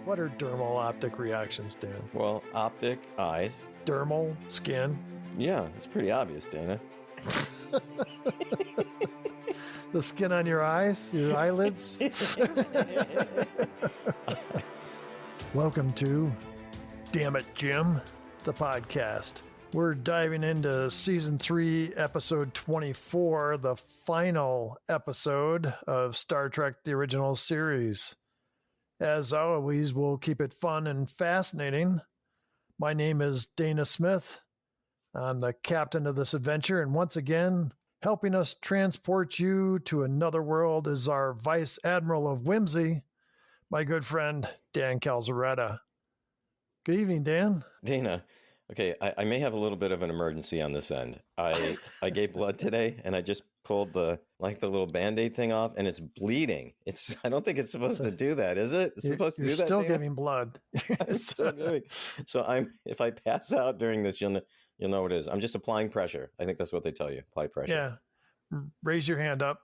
What are dermal optic reactions, Dan? Well, optic, eyes. Dermal, skin. Yeah, it's pretty obvious, Dana. The skin on your eyes, your eyelids. Welcome to Damn It, Jim, the podcast. We're diving into Season 3, Episode 24, the final episode of Star Trek The Original Series. As always, we'll keep it fun and fascinating. My name is Dana Smith. I'm the captain of this adventure, and once again, helping us transport you to another world is our Vice Admiral of Whimsy, my good friend, Dan Calzaretta. Good evening, Dan. Dana, okay, I may have a little bit of an emergency on this end. I gave blood today, and I just pulled the little Band-Aid thing off, and it's bleeding. I don't think it's supposed to do that, is it? It's supposed to do that. You're still Dana? giving blood. Still giving. So if I pass out during this, you'll know what it is. I'm just applying pressure. I think that's what they tell you. Apply pressure. Yeah. Raise your hand up.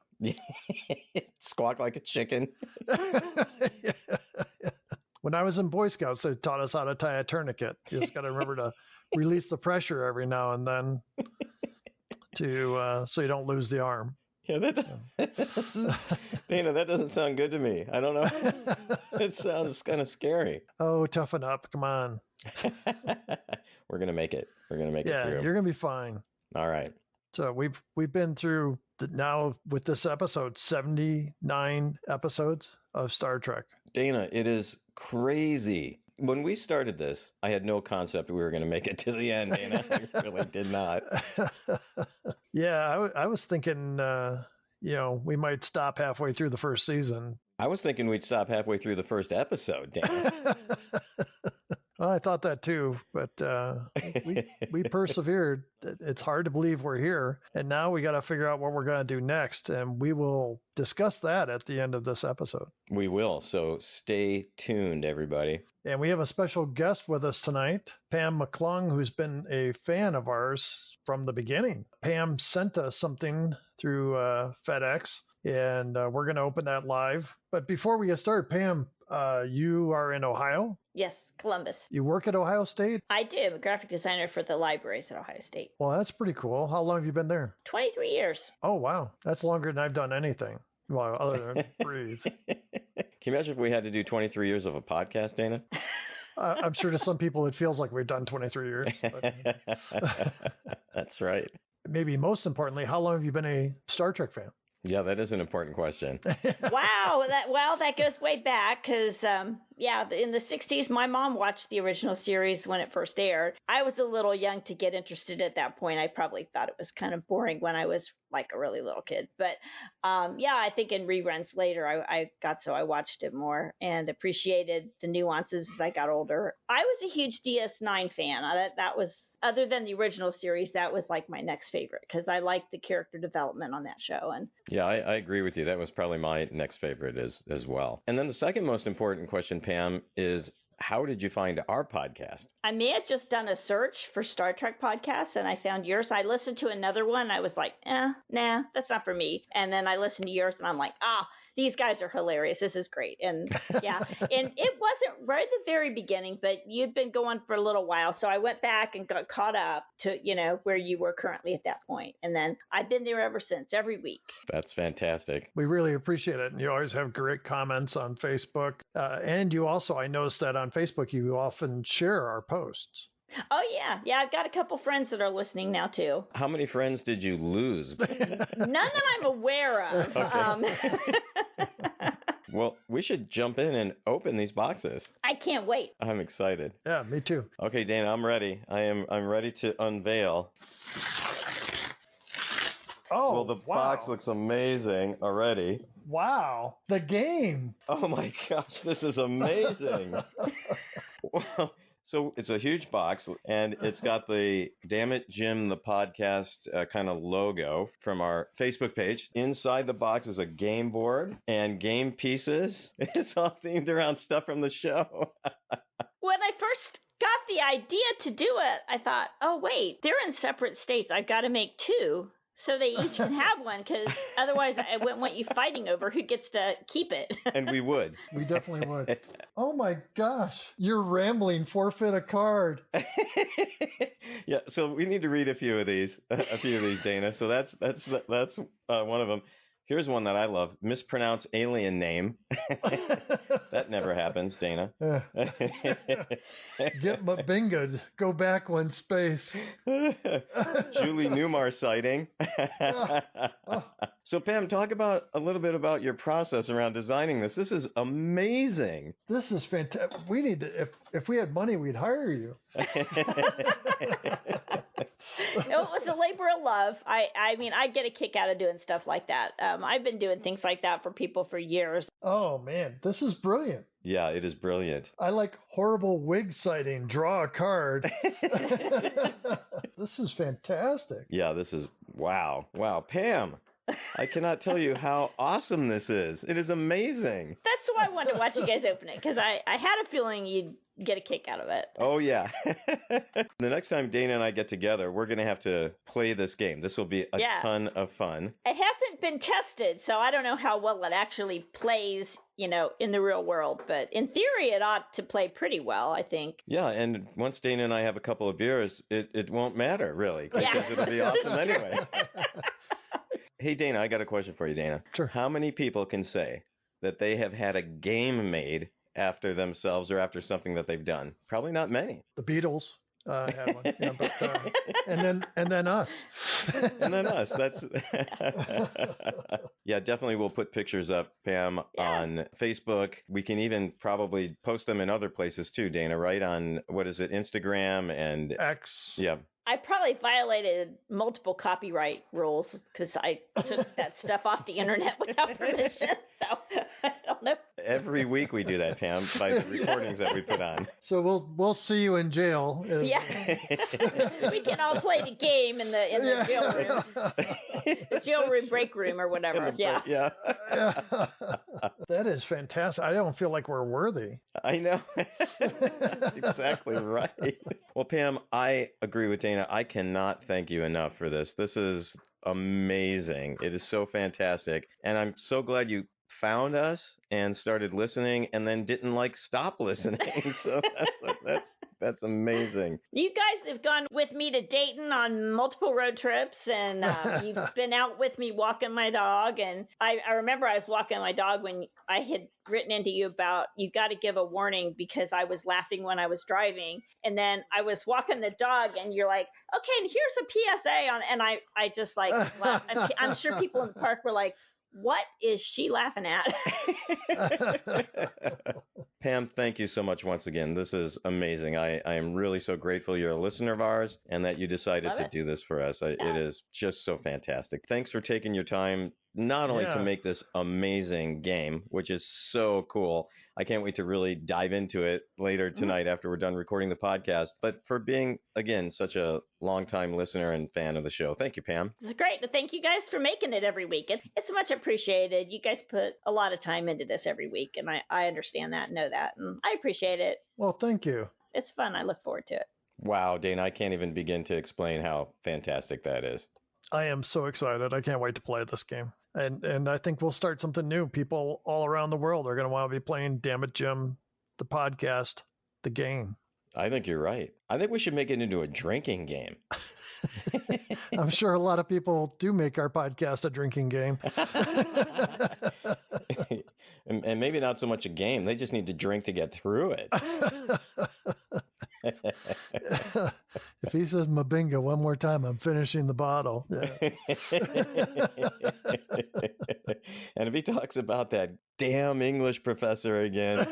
Squawk like a chicken. Yeah. When I was in Boy Scouts, they taught us how to tie a tourniquet. You just got to remember to release the pressure every now and then so you don't lose the arm. Yeah, Dana, that doesn't sound good to me. I don't know. It sounds kind of scary. Oh, toughen up. Come on. We're going to make it. We're going to make it through. Yeah, you're going to be fine. All right. So we've been through now with this episode, 79 episodes of Star Trek. Dana, it is crazy. When we started this, I had no concept we were going to make it to the end, Dana. I really did not. Yeah, I was thinking, we might stop halfway through the first season. I was thinking we'd stop halfway through the first episode, Dana. Well, I thought that too, but we persevered. It's hard to believe we're here. And now we got to figure out what we're going to do next. And we will discuss that at the end of this episode. We will. So stay tuned, everybody. And we have a special guest with us tonight, Pam McClung, who's been a fan of ours from the beginning. Pam sent us something through FedEx, and we're going to open that live. But before we get started, Pam, you are in Ohio? Yes, Columbus. You work at Ohio State? I do. I'm a graphic designer for the libraries at Ohio State. Well, that's pretty cool. How long have you been there? 23 years. Oh, wow. That's longer than I've done anything. Well, other than breathe. Can you imagine if we had to do 23 years of a podcast, Dana? I'm sure to some people it feels like we've done 23 years. But that's right. Maybe most importantly, how long have you been a Star Trek fan? Yeah, that is an important question. Wow. That goes way back because, in the 60s, my mom watched the original series when it first aired. I was a little young to get interested at that point. I probably thought it was kind of boring when I was like a really little kid. But, I think in reruns later, I watched it more and appreciated the nuances as I got older. I was a huge DS9 fan. That was... Other than the original series, that was like my next favorite because I liked the character development on that show. And yeah, I agree with you. That was probably my next favorite as well. And then the second most important question, Pam, is how did you find our podcast? I may have just done a search for Star Trek podcasts and I found yours. I listened to another one. I was like, nah, that's not for me. And then I listened to yours and I'm like, these guys are hilarious. This is great. And yeah, and it wasn't right at the very beginning, but you'd been going for a little while. So I went back and got caught up to, where you were currently at that point. And then I've been there ever since, every week. That's fantastic. We really appreciate it. And you always have great comments on Facebook. And you also, I noticed that on Facebook, you often share our posts. Oh, yeah. Yeah, I've got a couple friends that are listening now, too. How many friends did you lose? None that I'm aware of. Okay. Well, we should jump in and open these boxes. I can't wait. I'm excited. Yeah, me too. Okay, Dana, I'm ready. I'm ready to unveil. Oh, well, the box looks amazing already. Wow, the game. Oh, my gosh, this is amazing. Wow. So it's a huge box, and it's got the Damn It, Jim, the podcast kind of logo from our Facebook page. Inside the box is a game board and game pieces. It's all themed around stuff from the show. When I first got the idea to do it, I thought, oh, wait, they're in separate states. I've got to make two. So they each can have one, because otherwise I wouldn't want you fighting over who gets to keep it. And we would. We definitely would. Oh my gosh, you're rambling. Forfeit a card. Yeah, so we need to read a few of these, Dana. So that's one of them. Here's one that I love: mispronounced alien name. That never happens, Dana. Get Mabinga. Go back one space. Julie Newmar sighting. So Pam, talk a little bit about your process around designing this. This is amazing. This is fantastic. We need to, if we had money, we'd hire you. No, it was a labor of love. I mean, I get a kick out of doing stuff like that. I've been doing things like that for people for years. Oh man, this is brilliant. Yeah, it is brilliant. I like horrible wig sighting. Draw a card. This is fantastic. Yeah, this is wow. Pam, I cannot tell you how awesome this is. It is amazing. That's why I wanted to watch you guys open it, because I had a feeling you'd get a kick out of it. Oh, yeah. The next time Dana and I get together, we're going to have to play this game. This will be a ton of fun. It hasn't been tested, so I don't know how well it actually plays, in the real world. But in theory, it ought to play pretty well, I think. Yeah, and once Dana and I have a couple of beers, it won't matter, really, because it'll be awesome anyway. Hey, Dana, I got a question for you, Dana. Sure. How many people can say that they have had a game made after themselves or after something that they've done? Probably not many. The Beatles had one. Yeah, but, and then us. And then us. That's yeah, definitely we'll put pictures up, Pam, on Facebook. We can even probably post them in other places too, Dana, right? On, what is it, Instagram and X. Yeah. I probably violated multiple copyright rules because I took that stuff off the internet without permission. So I don't know. Every week we do that, Pam, by the recordings that we put on. So we'll see you in jail. Yeah. We can all play the game in the jail room. The jail room break room or whatever. Yeah. That is fantastic. I don't feel like we're worthy. I know. That's exactly right. Well, Pam, I agree with Dana. I cannot thank you enough for this. This is amazing. It is so fantastic. And I'm so glad you found us and started listening and then didn't stop listening. So that's amazing. You guys have gone with me to Dayton on multiple road trips, and you've been out with me walking my dog. And I remember I was walking my dog when I had written into you about you got to give a warning because I was laughing when I was driving. And then I was walking the dog and you're like, okay, and here's a PSA on, and I just laughed. I'm sure people in the park were like, what is she laughing at? Pam, thank you so much once again. This is amazing. I am really so grateful you're a listener of ours and that you decided to do this for us. It is just so fantastic. Thanks for taking your time, not only to make this amazing game, which is so cool. I can't wait to really dive into it later tonight after we're done recording the podcast, but for being, again, such a longtime listener and fan of the show. Thank you, Pam. It's great. Thank you guys for making it every week. It's much appreciated. You guys put a lot of time into this every week, and I understand that and know that, and I appreciate it. Well, thank you. It's fun. I look forward to it. Wow, Dana, I can't even begin to explain how fantastic that is. I am so excited. I can't wait to play this game. And I think we'll start something new. People all around the world are going to want to be playing Damn It, Jim, the podcast, the game. I think you're right. I think we should make it into a drinking game. I'm sure a lot of people do make our podcast a drinking game. And maybe not so much a game. They just need to drink to get through it. If he says Mabinga one more time, I'm finishing the bottle. Yeah. And if he talks about that damn English professor again.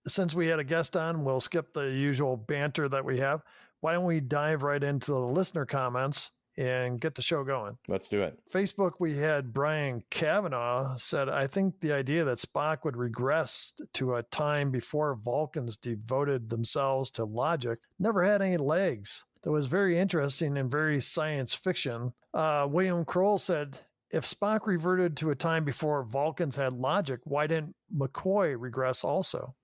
Since we had a guest on, we'll skip the usual banter that we have. Why don't we dive right into the listener comments and get the show going? Let's do it. Facebook, we had Brian Kavanaugh said, I think the idea that Spock would regress to a time before Vulcans devoted themselves to logic never had any legs. That was very interesting and very science fiction. William Kroll said, if Spock reverted to a time before Vulcans had logic, why didn't McCoy regress also?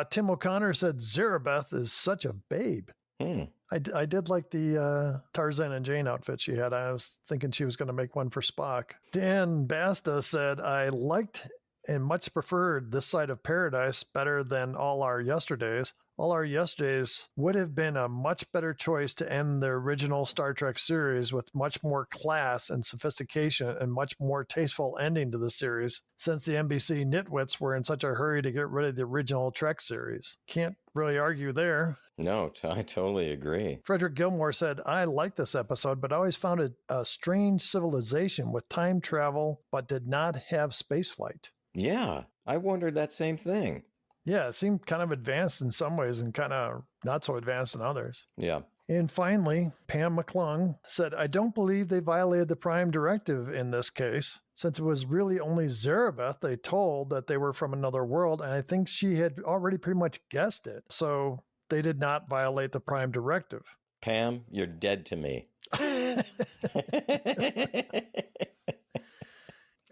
Tim O'Connor said, Zarabeth is such a babe. I did like the Tarzan and Jane outfit she had. I was thinking she was going to make one for Spock. Dan Basta said, I liked and much preferred This Side of Paradise better than All Our Yesterdays. All Our Yesterdays would have been a much better choice to end the original Star Trek series with much more class and sophistication and much more tasteful ending to the series, since the NBC nitwits were in such a hurry to get rid of the original Trek series. Can't really argue there. No, I totally agree. Frederick Gilmore said, I like this episode, but always found it a strange civilization with time travel, but did not have spaceflight. Yeah, I wondered that same thing. Yeah, it seemed kind of advanced in some ways and kind of not so advanced in others. Yeah. And finally, Pam McClung said, I don't believe they violated the Prime Directive in this case, since it was really only Zarabeth they told that they were from another world, and I think she had already pretty much guessed it. So they did not violate the Prime Directive. Pam, you're dead to me.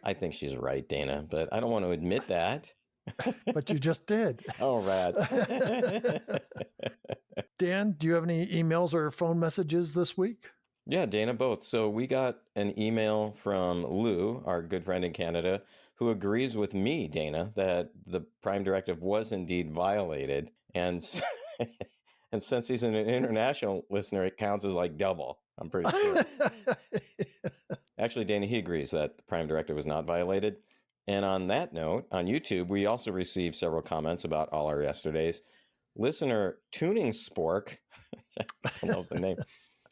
I think she's right, Dana, but I don't want to admit that. But you just did. Oh, rad. Dan, do you have any emails or phone messages this week? Yeah, Dana, both. So we got an email from Lou, our good friend in Canada, who agrees with me, Dana, that the Prime Directive was indeed violated. And and since he's an international listener, it counts as like double. I'm pretty sure. Actually, Dana, he agrees that the Prime Directive was not violated. And on that note, on YouTube, we also received several comments about All Our Yesterdays. Listener Tuning Spork, I don't know the name,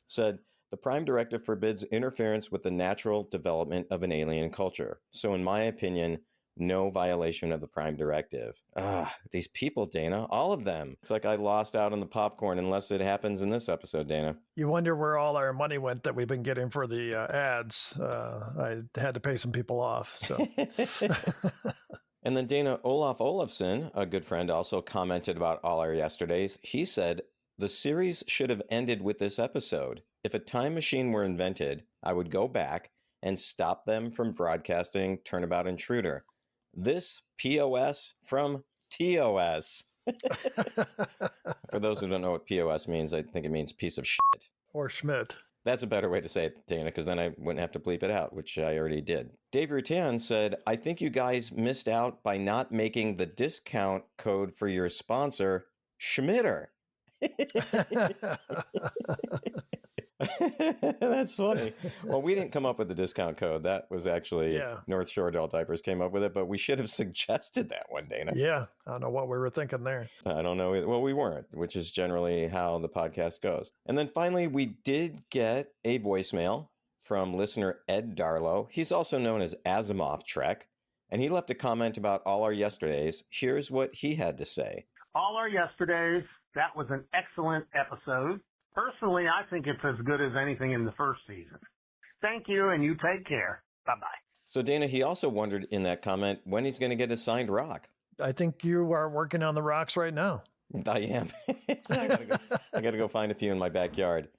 said, the Prime Directive forbids interference with the natural development of an alien culture. So in my opinion, no violation of the Prime Directive. These people, Dana, all of them. It's like I lost out on the popcorn unless it happens in this episode, Dana. You wonder where all our money went that we've been getting for the ads. I had to pay some people off. So. And then Dana, Olaf Olafsson, a good friend, also commented about All Our Yesterdays. He said, the series should have ended with this episode. If a time machine were invented, I would go back and stop them from broadcasting Turnabout Intruder. This POS from TOS. For those who don't know what POS means, I think it means piece of shit. Or Schmidt. That's a better way to say it, Dana, because then I wouldn't have to bleep it out, which I already did. Dave Rutan said, I think you guys missed out by not making the discount code for your sponsor, Schmitter. That's funny. Well, we didn't come up with the discount code. That was actually North Shore Adult Diapers came up with it, but we should have suggested that one, Dana. Yeah, I don't know what we were thinking there. I don't know. Well, we weren't, which is generally how the podcast goes. And then finally, we did get a voicemail from listener Ed Darlow. He's also known as Asimov Trek, and he left a comment about All Our Yesterdays. Here's what he had to say. All Our Yesterdays, that was an excellent episode. Personally, I think it's as good as anything in the first season. Thank you, and you take care. Bye-bye. So, Dana, he also wondered in that comment when he's going to get a signed rock. I think you are working on the rocks right now. I am. I gotta go find a few in my backyard.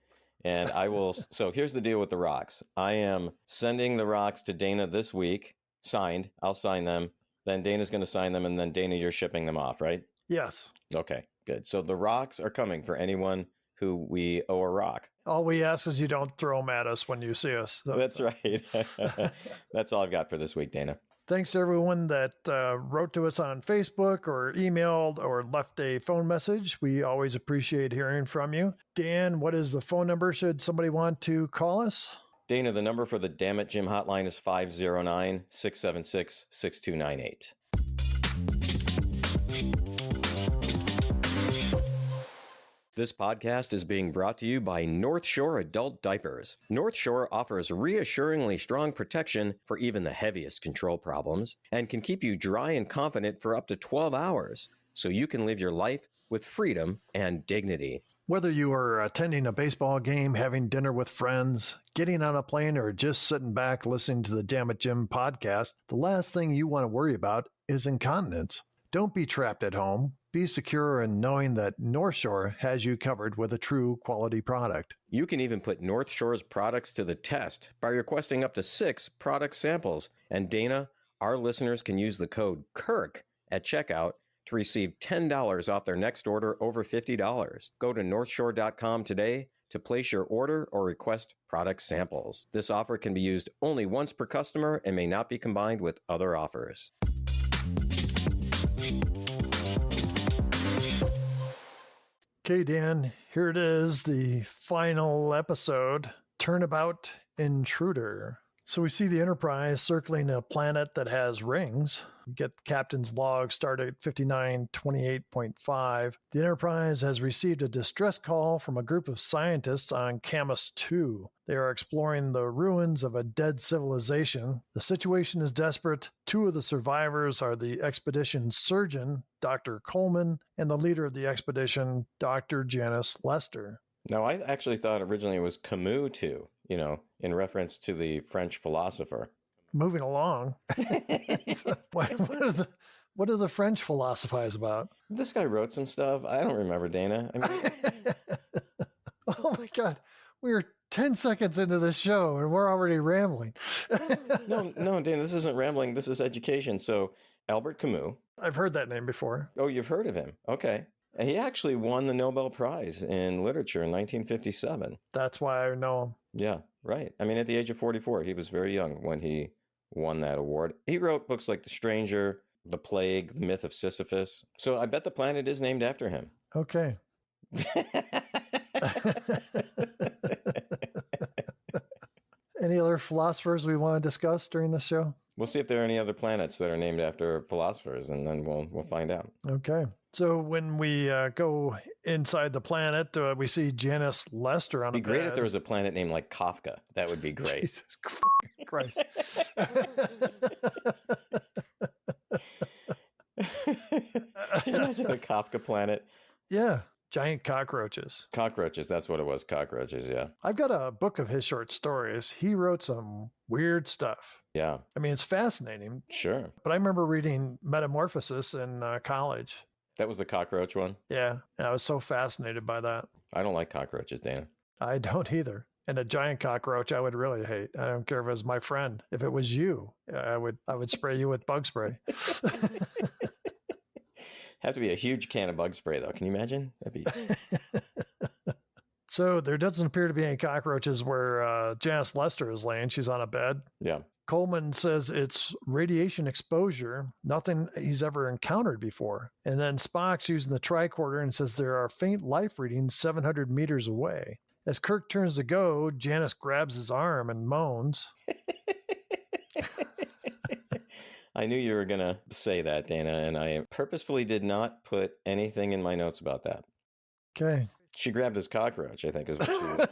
And I will. So here's the deal with the rocks. I am sending the rocks to Dana this week, signed. I'll sign them. Then Dana's going to sign them, and then Dana, you're shipping them off, right? Yes. Okay, good. So the rocks are coming for anyone who we owe a rock. All we ask is you don't throw them at us when you see us. So, that's right. That's all I've got for this week, Dana. Thanks to everyone that wrote to us on Facebook or emailed or left a phone message. We always appreciate hearing from you. Dan, what is the phone number should somebody want to call us? Dana, the number for the Damn It Jim hotline is 509-676-6298. This podcast is being brought to you by North Shore Adult Diapers. North Shore offers reassuringly strong protection for even the heaviest control problems and can keep you dry and confident for up to 12 hours, so you can live your life with freedom and dignity. Whether you are attending a baseball game, having dinner with friends, getting on a plane, or just sitting back listening to the Damn It Jim podcast, the last thing you want to worry about is incontinence. Don't be trapped at home. Be secure in knowing that North Shore has you covered with a true quality product. You can even put North Shore's products to the test by requesting up to 6 product samples. And Dana, our listeners can use the code KIRK at checkout to receive $10 off their next order over $50. Go to northshore.com today to place your order or request product samples. This offer can be used only once per customer and may not be combined with other offers. Okay, Dan, here it is, the final episode, Turnabout Intruder. So we see the Enterprise circling a planet that has rings. We get the captain's log started at 5928.5. The Enterprise has received a distress call from a group of scientists on Camus 2. They are exploring the ruins of a dead civilization. The situation is desperate. Two of the survivors are the expedition surgeon, Dr. Coleman, and the leader of the expedition, Dr. Janice Lester. Now, I actually thought originally it was Camus 2, in reference to the French philosopher. Moving along. What do the French philosophize about? This guy wrote some stuff. I don't remember, Dana. I mean, oh my God. We're 10 seconds into this show and we're already rambling. No, Dana, this isn't rambling. This is education. So Albert Camus. I've heard that name before. Oh, you've heard of him. Okay. And he actually won the Nobel Prize in Literature in 1957. That's why I know him. Yeah, right. I mean, at the age of 44, he was very young when he won that award. He wrote books like The Stranger, The Plague, The Myth of Sisyphus. So I bet the planet is named after him. Okay. Any other philosophers we want to discuss during this show? We'll see if there are any other planets that are named after philosophers, and then we'll find out. Okay. So when we go inside the planet, we see Janice Lester on the bed. It'd be great if there was a planet named like Kafka. That would be great. Jesus Christ. Imagine a Kafka planet. Yeah. Giant cockroaches. Cockroaches, that's what it was. Cockroaches, yeah. I've got a book of his short stories. He wrote some weird stuff. Yeah. I mean, it's fascinating. Sure. But I remember reading Metamorphosis in college. That was the cockroach one? Yeah. And I was so fascinated by that. I don't like cockroaches, Dan. I don't either. And a giant cockroach I would really hate. I don't care if it was my friend. If it was you, I would spray you with bug spray. Have to be a huge can of bug spray, though. Can you imagine? That'd be... So there doesn't appear to be any cockroaches where Janice Lester is laying. She's on a bed. Yeah. Coleman says it's radiation exposure, nothing he's ever encountered before. And then Spock's using the tricorder and says there are faint life readings 700 meters away. As Kirk turns to go, Janice grabs his arm and moans. I knew you were going to say that, Dana, and I purposefully did not put anything in my notes about that. Okay. She grabbed his cockroach, I think, is what she was.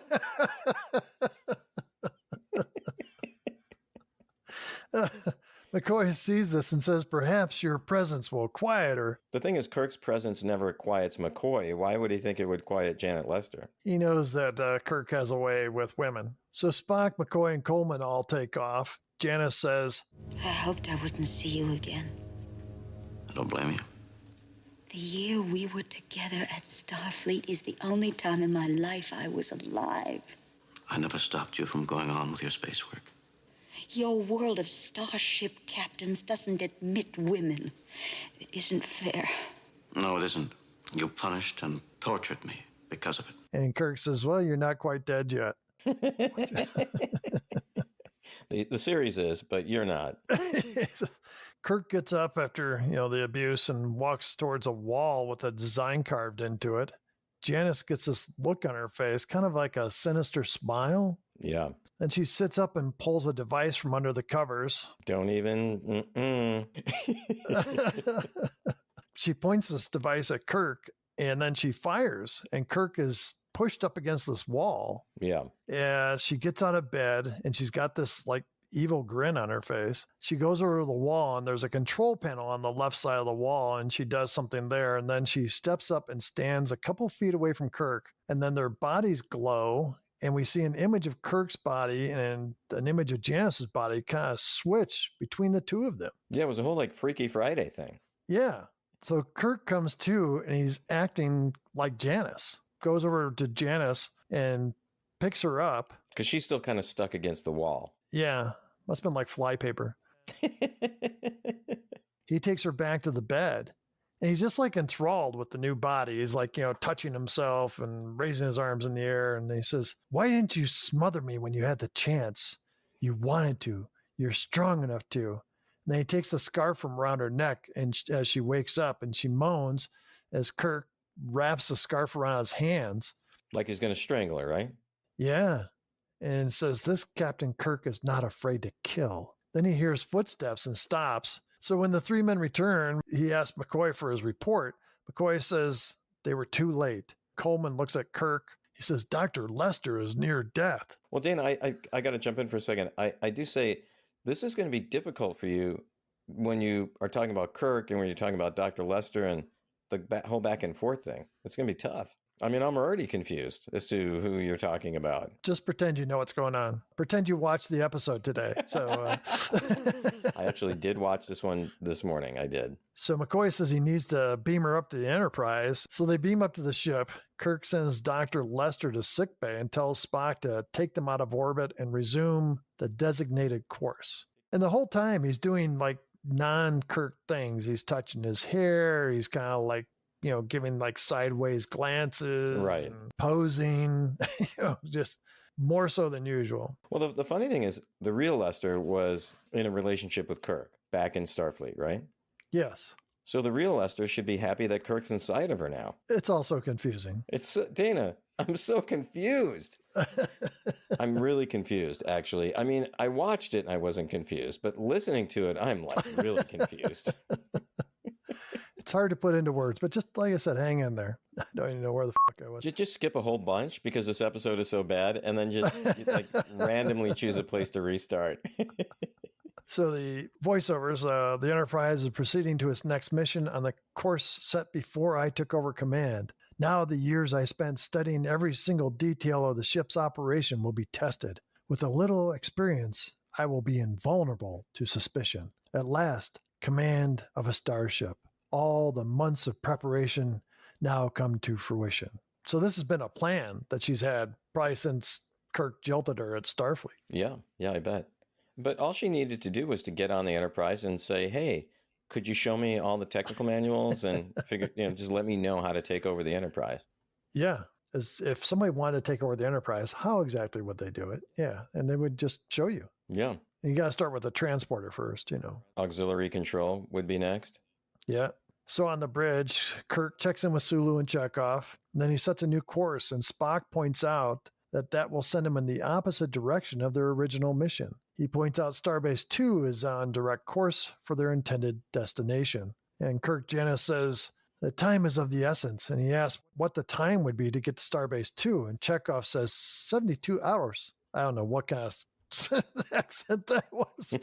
McCoy sees this and says, perhaps your presence will quiet her. The thing is, Kirk's presence never quiets McCoy. Why would he think it would quiet Janet Lester? He knows that Kirk has a way with women. So Spock, McCoy, and Coleman all take off. Janice says, I hoped I wouldn't see you again. I don't blame you. The year we were together at Starfleet is the only time in my life I was alive. I never stopped you from going on with your space work. Your world of starship captains doesn't admit women. It isn't fair. No, it isn't. You punished and tortured me because of it. And Kirk says, well, you're not quite dead yet. The series is, but you're not. Kirk gets up after, the abuse and walks towards a wall with a design carved into it. Janice gets this look on her face, kind of like a sinister smile. Yeah. Then she sits up and pulls a device from under the covers. Don't even. She points this device at Kirk, and then she fires, and Kirk is pushed up against this wall. Yeah. And she gets out of bed, and she's got this evil grin on her face. She goes over to the wall, and there's a control panel on the left side of the wall, and she does something there. And then she steps up and stands a couple feet away from Kirk, and then their bodies glow. And we see an image of Kirk's body and an image of Janice's body kind of switch between the two of them. Yeah, it was a whole Freaky Friday thing. Yeah. So Kirk comes to, and he's acting like Janice. Goes over to Janice and picks her up. Because she's still kind of stuck against the wall. Yeah. Must have been like flypaper. He takes her back to the bed, And he's just like enthralled with the new body. He's like, touching himself and raising his arms in the air. And he says, why didn't you smother me when you had the chance? You wanted to. You're strong enough to. And then he takes the scarf from around her neck and as she wakes up and she moans as Kirk wraps the scarf around his hands. Like he's going to strangle her, right? Yeah. And says, this Captain Kirk is not afraid to kill. Then he hears footsteps and stops. So when the three men return, he asks McCoy for his report. McCoy says they were too late. Coleman looks at Kirk. He says, Dr. Lester is near death. Well, Dana, I got to jump in for a second. I do say this is going to be difficult for you when you are talking about Kirk and when you're talking about Dr. Lester and the whole back and forth thing. It's going to be tough. I mean, I'm already confused as to who you're talking about. Just pretend you know what's going on. Pretend you watched the episode today. So I actually did watch this one this morning. I did. So McCoy says he needs to beam her up to the Enterprise. So they beam up to the ship. Kirk sends Dr. Lester to sickbay and tells Spock to take them out of orbit and resume the designated course. And the whole time he's doing like non-Kirk things. He's touching his hair. He's kind of like, giving like sideways glances, right, and posing, just more so than usual. Well, the funny thing is the real Lester was in a relationship with Kirk back in Starfleet, right? Yes. So the real Lester should be happy that Kirk's inside of her now. It's also confusing. It's Dana, I'm so confused. I'm really confused, actually. I mean, I watched it and I wasn't confused, but listening to it, I'm like really confused. It's hard to put into words, but just like I said, hang in there. I don't even know where the fuck I was. Just skip a whole bunch because this episode is so bad, and then just like randomly choose a place to restart. So the voiceovers, the Enterprise is proceeding to its next mission on the course set before I took over command. Now the years I spent studying every single detail of the ship's operation will be tested. With a little experience, I will be invulnerable to suspicion. At last, command of a starship. All the months of preparation now come to fruition. So this has been a plan that she's had probably since Kirk jilted her at Starfleet. Yeah, I bet. But all she needed to do was to get on the Enterprise and say, hey, could you show me all the technical manuals and just let me know how to take over the Enterprise? Yeah. As if somebody wanted to take over the Enterprise, how exactly would they do it? Yeah. And they would just show you. Yeah. And you got to start with the transporter first, Auxiliary control would be next. Yeah. So on the bridge, Kirk checks in with Sulu and Chekhov. And then he sets a new course, and Spock points out that will send him in the opposite direction of their original mission. He points out Starbase 2 is on direct course for their intended destination. And Kirk Janus says, the time is of the essence. And he asks what the time would be to get to Starbase 2. And Chekhov says 72 hours. I don't know what kind of accent that was.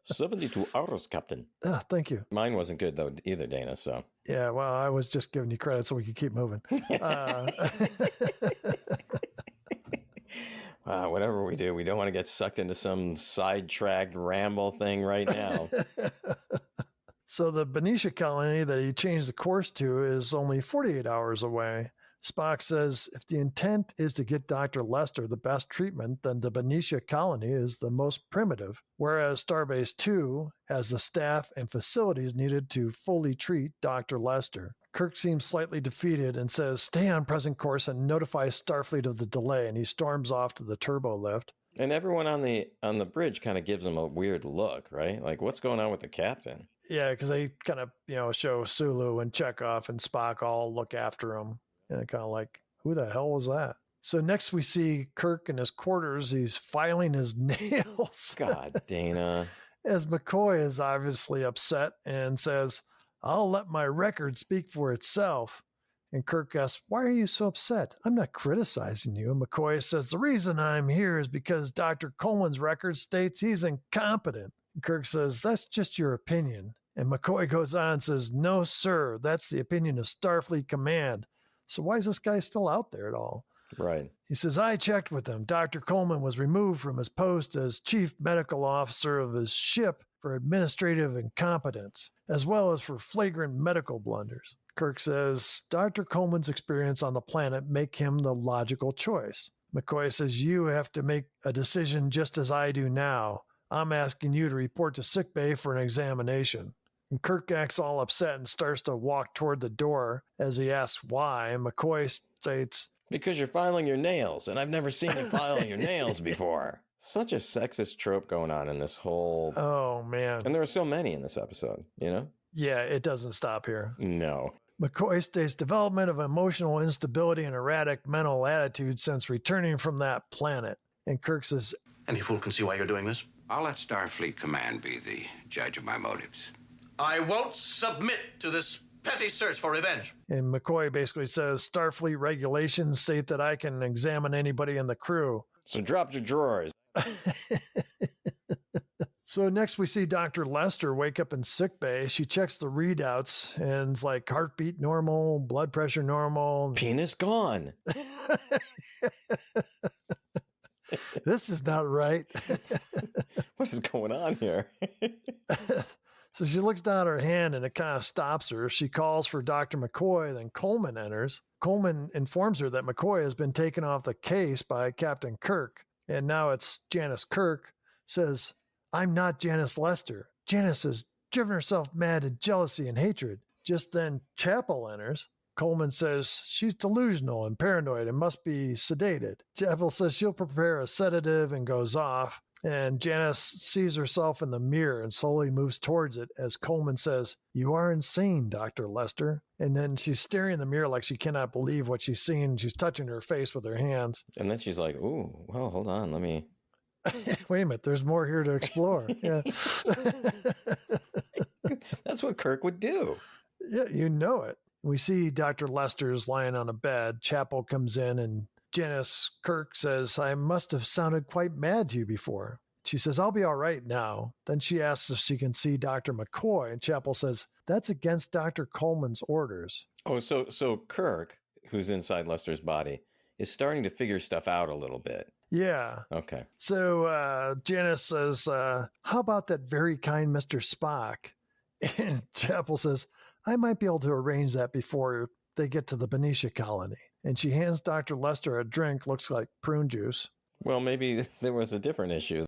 72 hours, Captain. Thank you. Mine wasn't good, though, either, Dana, so. Yeah, well, I was just giving you credit so we could keep moving. Whatever we do, we don't want to get sucked into some sidetracked ramble thing right now. So the Benicia colony that he changed the course to is only 48 hours away. Spock says if the intent is to get Dr. Lester the best treatment, then the Benicia colony is the most primitive, whereas Starbase 2 has the staff and facilities needed to fully treat Dr. Lester. Kirk seems slightly defeated and says, stay on present course and notify Starfleet of the delay, and he storms off to the turbo lift. And everyone on the bridge kind of gives him a weird look, right? Like, what's going on with the captain? Yeah, because they kind of, show Sulu and Chekhov and Spock all look after him. And kind of like, who the hell was that? So next we see Kirk in his quarters. He's filing his nails. God, Dana. As McCoy is obviously upset and says, I'll let my record speak for itself. And Kirk asks, why are you so upset? I'm not criticizing you. And McCoy says, the reason I'm here is because Dr. Coleman's record states he's incompetent. And Kirk says, that's just your opinion. And McCoy goes on and says, no, sir, that's the opinion of Starfleet Command. So why is this guy still out there at all? Right. He says, I checked with him. Dr. Coleman was removed from his post as chief medical officer of his ship for administrative incompetence, as well as for flagrant medical blunders. Kirk says, Dr. Coleman's experience on the planet make him the logical choice. McCoy says, you have to make a decision just as I do now. I'm asking you to report to sickbay for an examination. And Kirk acts all upset and starts to walk toward the door. As he asks why, and McCoy states, "Because you're filing your nails, and I've never seen you filing your nails before." Such a sexist trope going on in this whole... Oh, man. And there are so many in this episode, you know? Yeah, it doesn't stop here. No. McCoy states development of emotional instability and erratic mental attitude since returning from that planet. And Kirk says, Any fool can see why you're doing this. I'll let Starfleet Command be the judge of my motives. I won't submit to this petty search for revenge. And McCoy basically says, Starfleet regulations state that I can examine anybody in the crew. So drop your drawers. So next we see Dr. Lester wake up in sickbay. She checks the readouts and it's like heartbeat normal, blood pressure normal. Penis gone. This is not right. What is going on here? So she looks down at her hand and it kind of stops her. She calls for Dr. McCoy, then Coleman enters. Coleman informs her that McCoy has been taken off the case by Captain Kirk. And now it's Janice. Kirk says, I'm not Janice Lester. Janice has driven herself mad in jealousy and hatred. Just then Chapel enters. Coleman says she's delusional and paranoid and must be sedated. Chapel says she'll prepare a sedative and goes off. And Janice sees herself in the mirror and slowly moves towards it as Coleman says, you are insane, Dr. Lester. And then she's staring in the mirror like she cannot believe what she's seeing. She's touching her face with her hands. And then she's like, ooh, well, hold on. Let me... Wait a minute. There's more here to explore. Yeah. That's what Kirk would do. Yeah, you know it. We see Dr. Lester's lying on a bed. Chapel comes in and Janice Kirk says, I must have sounded quite mad to you before. She says, I'll be all right now. Then she asks if she can see Dr. McCoy, and Chapel says, that's against Dr. Coleman's orders. Oh, so Kirk, who's inside Lester's body, is starting to figure stuff out a little bit. Yeah. Okay. So Janice says, how about that very kind Mr. Spock? And Chapel says, I might be able to arrange that before they get to the Benicia colony. And she hands Dr. Lester a drink, looks like prune juice. Well, maybe there was a different issue.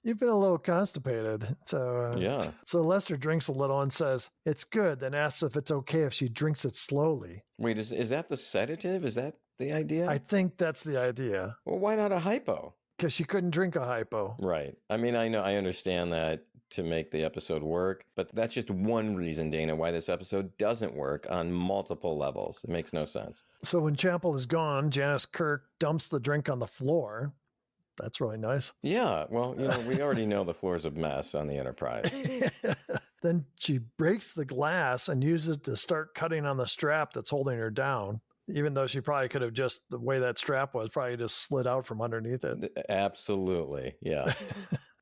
You've been a little constipated. So yeah. So Lester drinks a little and says, it's good, then asks if it's okay if she drinks it slowly. Wait, is that the sedative? Is that the idea? I think that's the idea. Well, why not a hypo? Because she couldn't drink a hypo. Right. I mean, I understand that to make the episode work, but that's just one reason, Dana, why this episode doesn't work on multiple levels. It makes no sense. So when Chapel is gone, Janice Kirk dumps the drink on the floor. That's really nice. Yeah. Well, we already know the floor's a mess on the Enterprise. Then she breaks the glass and uses it to start cutting on the strap that's holding her down. Even though she probably could have just, the way that strap was, probably just slid out from underneath it. Absolutely. Yeah.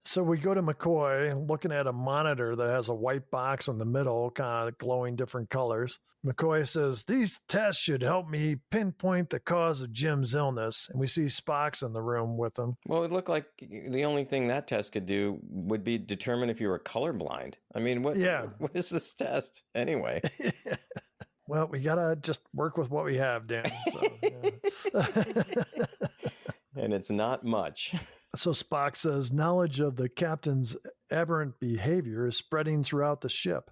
So we go to McCoy looking at a monitor that has a white box in the middle, kind of glowing different colors. McCoy says, these tests should help me pinpoint the cause of Jim's illness. And we see Spock's in the room with him. Well, it looked like the only thing that test could do would be determine if you were colorblind. I mean, what is this test anyway? Well, we got to just work with what we have, Dan. So, yeah. And it's not much. So Spock says knowledge of the captain's aberrant behavior is spreading throughout the ship.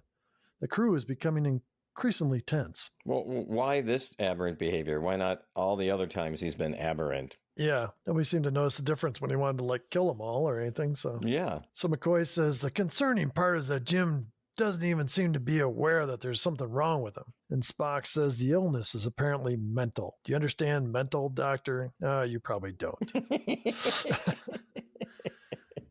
The crew is becoming increasingly tense. Well, why this aberrant behavior? Why not all the other times he's been aberrant? Yeah, nobody seemed to notice the difference when he wanted to kill them all or anything. So yeah. So McCoy says the concerning part is that Jim doesn't even seem to be aware that there's something wrong with him. And Spock says the illness is apparently mental. Do you understand mental, Doctor? You probably don't.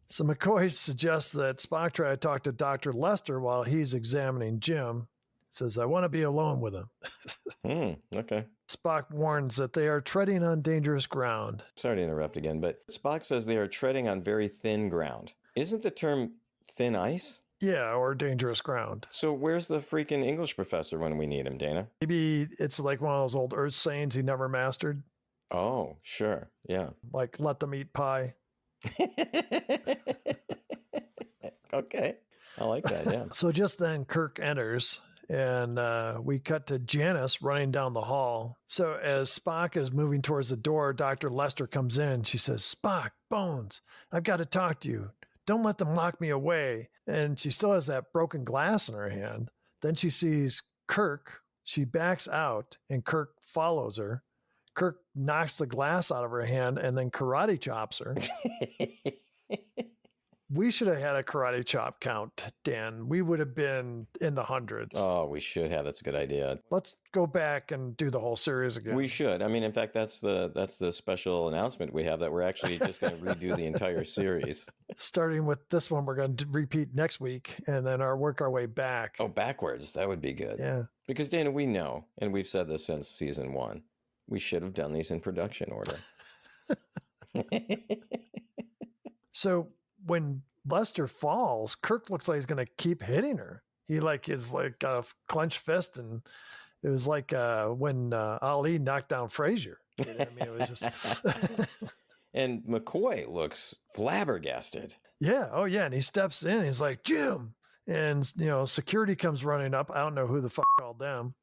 So McCoy suggests that Spock try to talk to Dr. Lester while he's examining Jim. He says, I want to be alone with him. Okay. Spock warns that they are treading on dangerous ground. Sorry to interrupt again, but Spock says they are treading on very thin ground. Isn't the term thin ice? Yeah, or dangerous ground. So where's the freaking English professor when we need him, Dana? Maybe it's like one of those old Earth sayings he never mastered. Oh, sure. Yeah. Like, let them eat pie. Okay. I like that, yeah. So just then Kirk enters and we cut to Janice running down the hall. So as Spock is moving towards the door, Dr. Lester comes in. She says, Spock, Bones, I've got to talk to you. don't let them lock me away. And she still has that broken glass in her hand. Then she sees Kirk. She backs out, and Kirk follows her. Kirk knocks the glass out of her hand and then karate chops her. We should have had a karate chop count, Dan. We would have been in the hundreds. Oh, we should have. That's a good idea. Let's go back and do the whole series again. We should. I mean, in fact, that's the special announcement we have, that we're actually just going to redo the entire series. Starting with this one, we're going to repeat next week and then work our way back. Oh, backwards. That would be good. Yeah. Because, Dana, we know, and we've said this since season 1, we should have done these in production order. So when Lester falls, Kirk looks like he's going to keep hitting her. He is got a clenched fist, and it was like when Ali knocked down Frazier. You know what I mean, it was just. And McCoy looks flabbergasted. Yeah. Oh, yeah. And he steps in. He's like, Jim. And, security comes running up. I don't know who the fuck called them.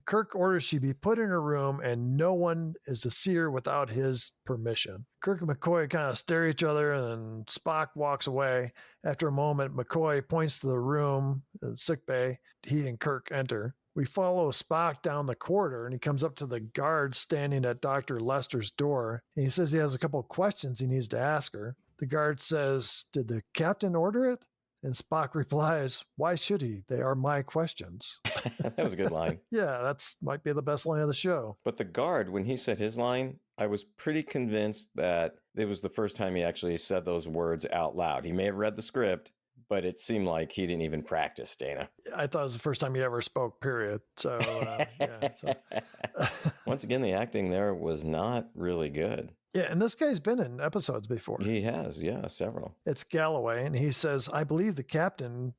Kirk orders she be put in her room, and no one is to see her without his permission. Kirk and McCoy kind of stare at each other, and then Spock walks away. After a moment, McCoy points to the room, the sick bay. He and Kirk enter. We follow Spock down the corridor, and he comes up to the guard standing at Dr. Lester's door. And he says he has a couple of questions he needs to ask her. The guard says, "Did the captain order it?" And Spock replies, "Why should he? They are my questions." That was a good line. Yeah, might be the best line of the show. But the guard, when he said his line, I was pretty convinced that it was the first time he actually said those words out loud. He may have read the script, but it seemed like he didn't even practice, Dana. I thought it was the first time he ever spoke, period. So, Once again, the acting there was not really good. Yeah, and this guy's been in episodes before. He has, yeah, several. It's Galloway, and he says, "I believe the captain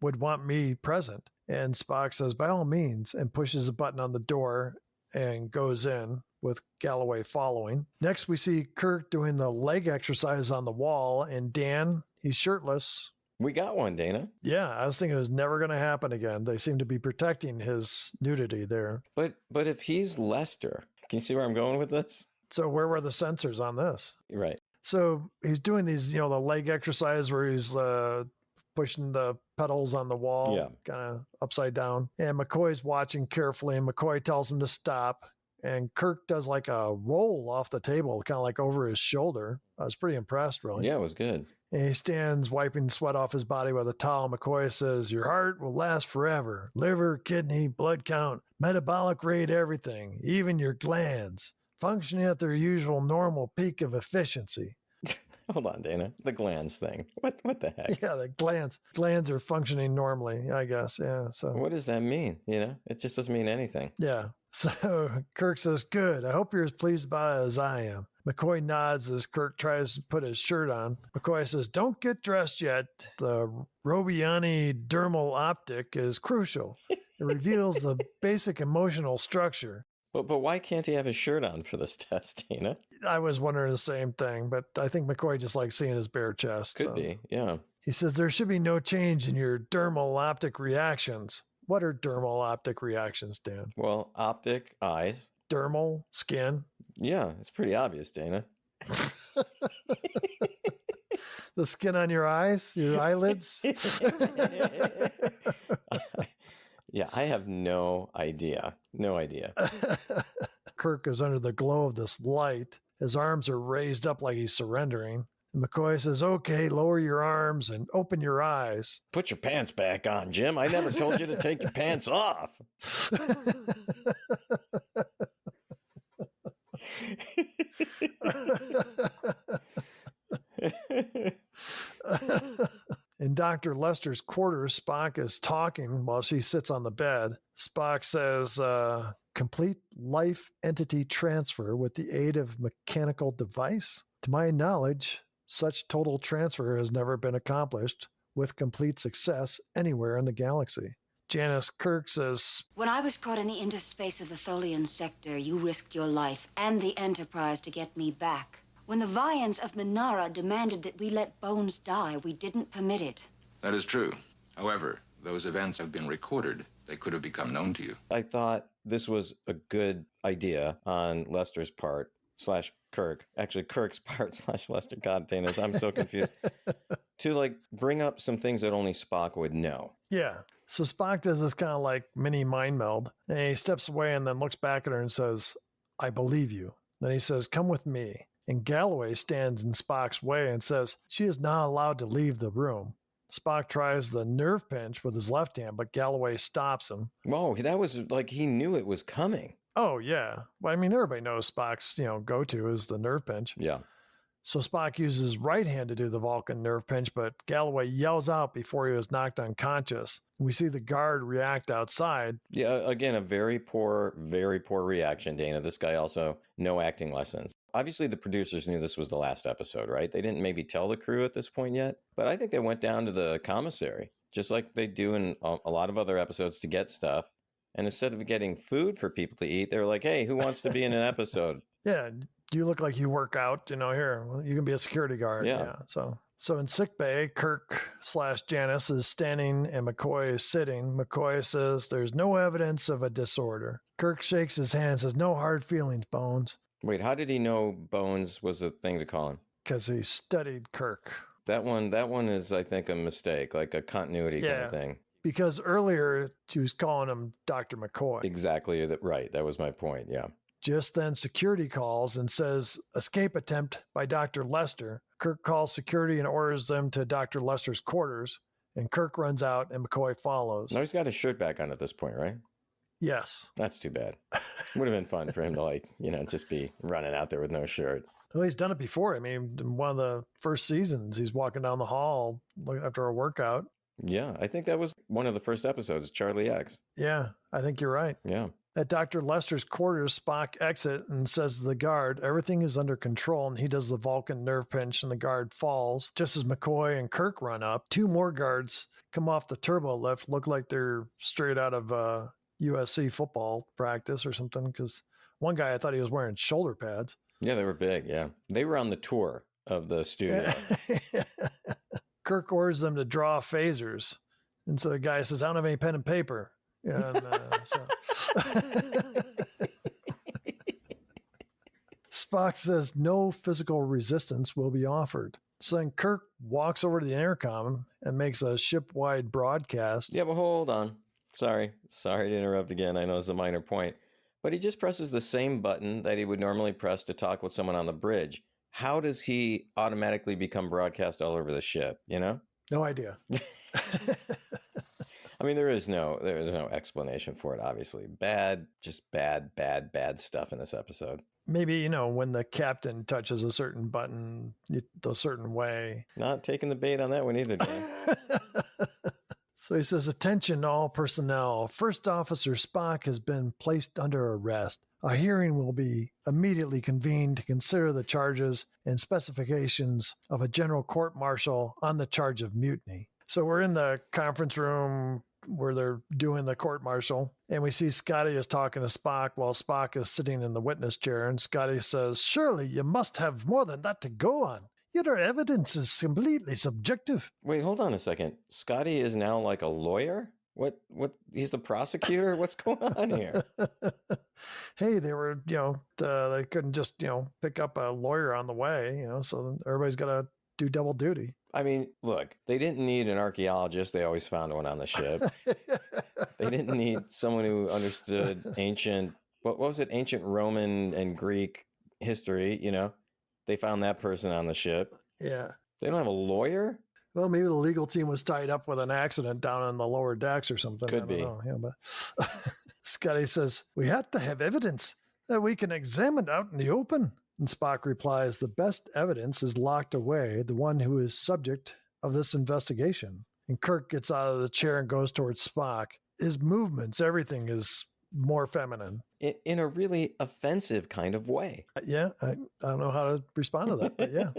would want me present." And Spock says, "By all means," and pushes a button on the door and goes in, with Galloway following. Next, we see Kirk doing the leg exercise on the wall, and Dan, he's shirtless. We got one, Dana. Yeah, I was thinking it was never going to happen again. They seem to be protecting his nudity there. But if he's Lester, can you see where I'm going with this? So where were the censors on this? Right. So he's doing these, the leg exercise where he's pushing the pedals on the wall, kind of upside down. And McCoy's watching carefully, and McCoy tells him to stop. And Kirk does like a roll off the table, kind of like over his shoulder. I was pretty impressed, really. Yeah, it was good. And he stands wiping sweat off his body with a towel. McCoy says, "Your heart will last forever. Liver, kidney, blood count, metabolic rate, everything, even your glands, functioning at their usual normal peak of efficiency." Hold on, Dana. The glands thing. What the heck? Yeah, the glands. Glands are functioning normally, I guess. Yeah. So what does that mean? It just doesn't mean anything. Yeah. So Kirk says, "Good. I hope you're as pleased about it as I am." McCoy nods as Kirk tries to put his shirt on. McCoy says, "Don't get dressed yet. The Robiani dermal optic is crucial. It reveals the basic emotional structure." But why can't he have his shirt on for this test, Dana? I was wondering the same thing, but I think McCoy just likes seeing his bare chest. Could be, yeah. He says, "There should be no change in your dermal optic reactions." What are dermal optic reactions, Dan? Well, optic, eyes. Dermal, skin. Yeah, it's pretty obvious, Dana. The skin on your eyes, your eyelids? Yeah, I have no idea. No idea. Kirk is under the glow of this light. His arms are raised up like he's surrendering. And McCoy says, "Okay, lower your arms and open your eyes." Put your pants back on, Jim. I never told you to take your pants off. In Dr. Lester's quarters, Spock is talking while she sits on the bed. Spock says, "Complete life entity transfer with the aid of mechanical device? To my knowledge, such total transfer has never been accomplished with complete success anywhere in the galaxy." Janice Kirk says, "When I was caught in the interspace of the Tholian sector, you risked your life and the Enterprise to get me back. When the Vians of Minara demanded that we let Bones die, we didn't permit it." That is true. However, those events have been recorded. They could have become known to you. I thought this was a good idea on Lester's part / Kirk. Actually, Kirk's part / Lester. God, Dana, I'm so confused. To like bring up some things that only Spock would know. Yeah. So Spock does this kind of like mini mind meld, and he steps away and then looks back at her and says, I believe you. Then he says, come with me. And Galloway stands in Spock's way and says, she is not allowed to leave the room. Spock tries the nerve pinch with his left hand, but Galloway stops him. Whoa, that was like he knew it was coming. Oh, yeah. Well, I mean, everybody knows Spock's, go-to is the nerve pinch. Yeah. So Spock uses his right hand to do the Vulcan nerve pinch, but Galloway yells out before he was knocked unconscious. We see the guard react outside. Yeah, again, a very poor reaction, Dana. This guy also, no acting lessons. Obviously, the producers knew this was the last episode, right? They didn't maybe tell the crew at this point yet, but I think they went down to the commissary, just like they do in a lot of other episodes, to get stuff. And instead of getting food for people to eat, they're like, hey, who wants to be in an episode? Yeah, you look like you work out, here, well, you can be a security guard. Yeah. So in sickbay, Kirk / Janice is standing and McCoy is sitting. McCoy says there's no evidence of a disorder. Kirk shakes his hand and says, no hard feelings, Bones. Wait, how did he know Bones was a thing to call him? Because he studied Kirk. That one is, I think, a mistake, like a continuity kind of thing. Because earlier she was calling him Dr. McCoy. Exactly. Right. That was my point. Yeah. Just then security calls and says, escape attempt by Dr. Lester. Kirk calls security and orders them to Dr. Lester's quarters. And Kirk runs out and McCoy follows. No, he's got his shirt back on at this point, right? Yes. That's too bad. Would have been fun for him to just be running out there with no shirt. Well, he's done it before. I mean, in one of the first seasons, he's walking down the hall after a workout. Yeah, I think that was one of the first episodes, Charlie X. Yeah, I think you're right. Yeah. At Dr. Lester's quarters, Spock exits and says to the guard, everything is under control, and he does the Vulcan nerve pinch, and the guard falls. Just as McCoy and Kirk run up, 2 more guards come off the turbo lift, look like they're straight out of USC football practice or something, because one guy, I thought he was wearing shoulder pads. Yeah, they were big, yeah. They were on the tour of the studio. Kirk orders them to draw phasers. And so the guy says, I don't have any pen and paper. And, Spock says no physical resistance will be offered. So then Kirk walks over to the intercom and makes a ship-wide broadcast. Yeah, but hold on. Sorry to interrupt again. I know it's a minor point. But he just presses the same button that he would normally press to talk with someone on the bridge. How does he automatically become broadcast all over the ship, No idea. I mean, there is no explanation for it, obviously. Bad stuff in this episode. Maybe, when the captain touches a certain button a certain way. Not taking the bait on that one either, Dan. So he says, attention all personnel. First Officer Spock has been placed under arrest. A hearing will be immediately convened to consider the charges and specifications of a general court-martial on the charge of mutiny. So we're in the conference room where they're doing the court-martial, and we see Scotty is talking to Spock while Spock is sitting in the witness chair, and Scotty says, surely you must have more than that to go on. Your evidence is completely subjective. Wait, hold on a second. Scotty is now like a lawyer? What, he's the prosecutor? What's going on here? Hey, they were, they couldn't just, pick up a lawyer on the way, so everybody's got to do double duty. I mean, look, they didn't need an archaeologist. They always found one on the ship. They didn't need someone who understood ancient Roman and Greek history, They found that person on the ship. Yeah. They don't have a lawyer? Well, maybe the legal team was tied up with an accident down on the lower decks or something. Could be. Yeah, but Scotty says, we have to have evidence that we can examine out in the open. And Spock replies, the best evidence is locked away, the one who is subject of this investigation. And Kirk gets out of the chair and goes towards Spock. His movements, everything is more feminine. In a really offensive kind of way. Yeah, I don't know how to respond to that, but yeah.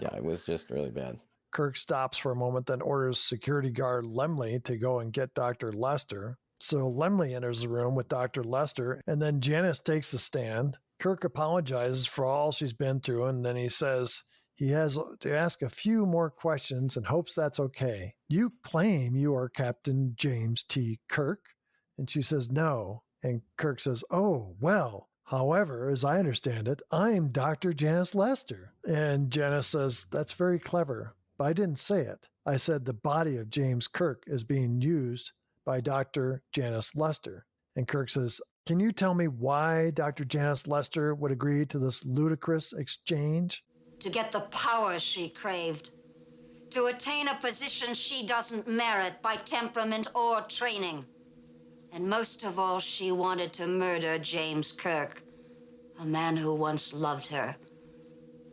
Yeah, it was just really bad. Kirk stops for a moment, then orders security guard Lemley to go and get Dr. Lester. So Lemley enters the room with Dr. Lester, and then Janice takes the stand. Kirk apologizes for all she's been through, and then he says he has to ask a few more questions and hopes that's okay. You claim you are Captain James T. Kirk? And she says no. And Kirk says, oh, well, However, as I understand it, I'm Dr. Janice Lester. And Janice says, that's very clever, but I didn't say it. I said the body of James Kirk is being used by Dr. Janice Lester. And Kirk says, can you tell me why Dr. Janice Lester would agree to this ludicrous exchange? To get the power she craved. To attain a position she doesn't merit by temperament or training. And most of all, she wanted to murder James Kirk, a man who once loved her.